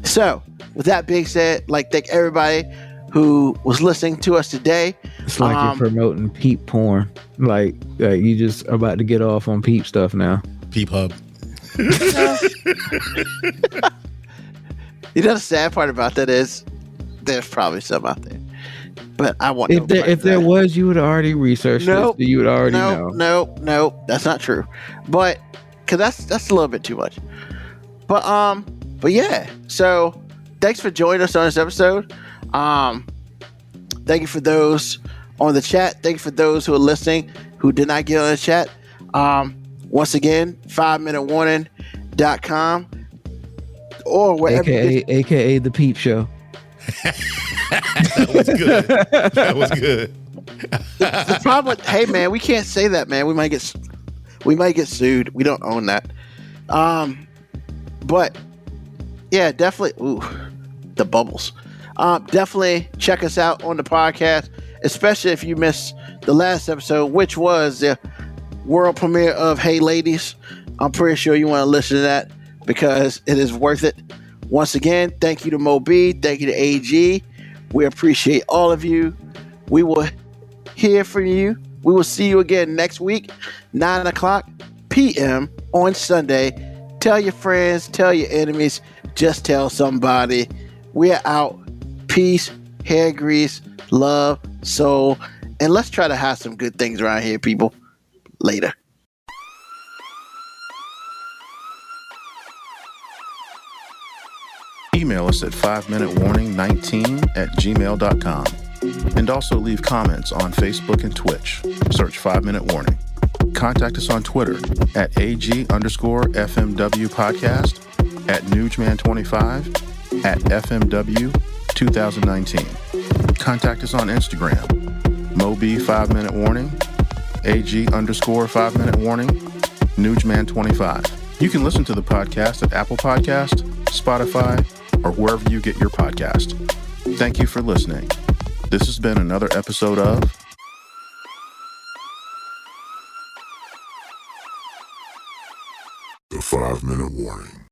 So, with that being said, thank everybody who was listening to us today. It's like you're promoting Peep porn. Like you just about to get off on Peep stuff now. Peep Hub. The sad part about that is there's probably some out there. But I want if there was, you would have already researched it. You would already know. No, that's not true. But because that's a little bit too much. But yeah. So thanks for joining us on this episode. Thank you for those on the chat. Thank you for those who are listening who did not get on the chat. Once again, 5minutewarning.com or wherever. AKA the Peep Show. That was good. The problem with, hey man, we can't say that, man. We might get sued. We don't own that. But Yeah, definitely. Ooh, the bubbles. Definitely check us out on the podcast, especially if you missed the last episode, which was the world premiere of Hey Ladies. I'm pretty sure you want to listen to that because it is worth it. Once again, thank you to Mo B. Thank you to AG. We appreciate all of you. We will hear from you. We will see you again next week, 9 o'clock p.m. on Sunday. Tell your friends, tell your enemies, just tell somebody. We're out. Peace, hair grease, love, soul, and let's try to have some good things around here, people. Later. Email us at 5minutewarning19@gmail.com. And also leave comments on Facebook and Twitch. Search 5 Minute Warning. Contact us on Twitter at AG_FMW podcast, at Newsman25, at FMW 2019. Contact us on Instagram, Moby 5 Minute Warning, AG_5 Minute Warning, Newsman25. You can listen to the podcast at Apple Podcast, Spotify, or wherever you get your podcast. Thank you for listening. This has been another episode of The 5 Minute Warning.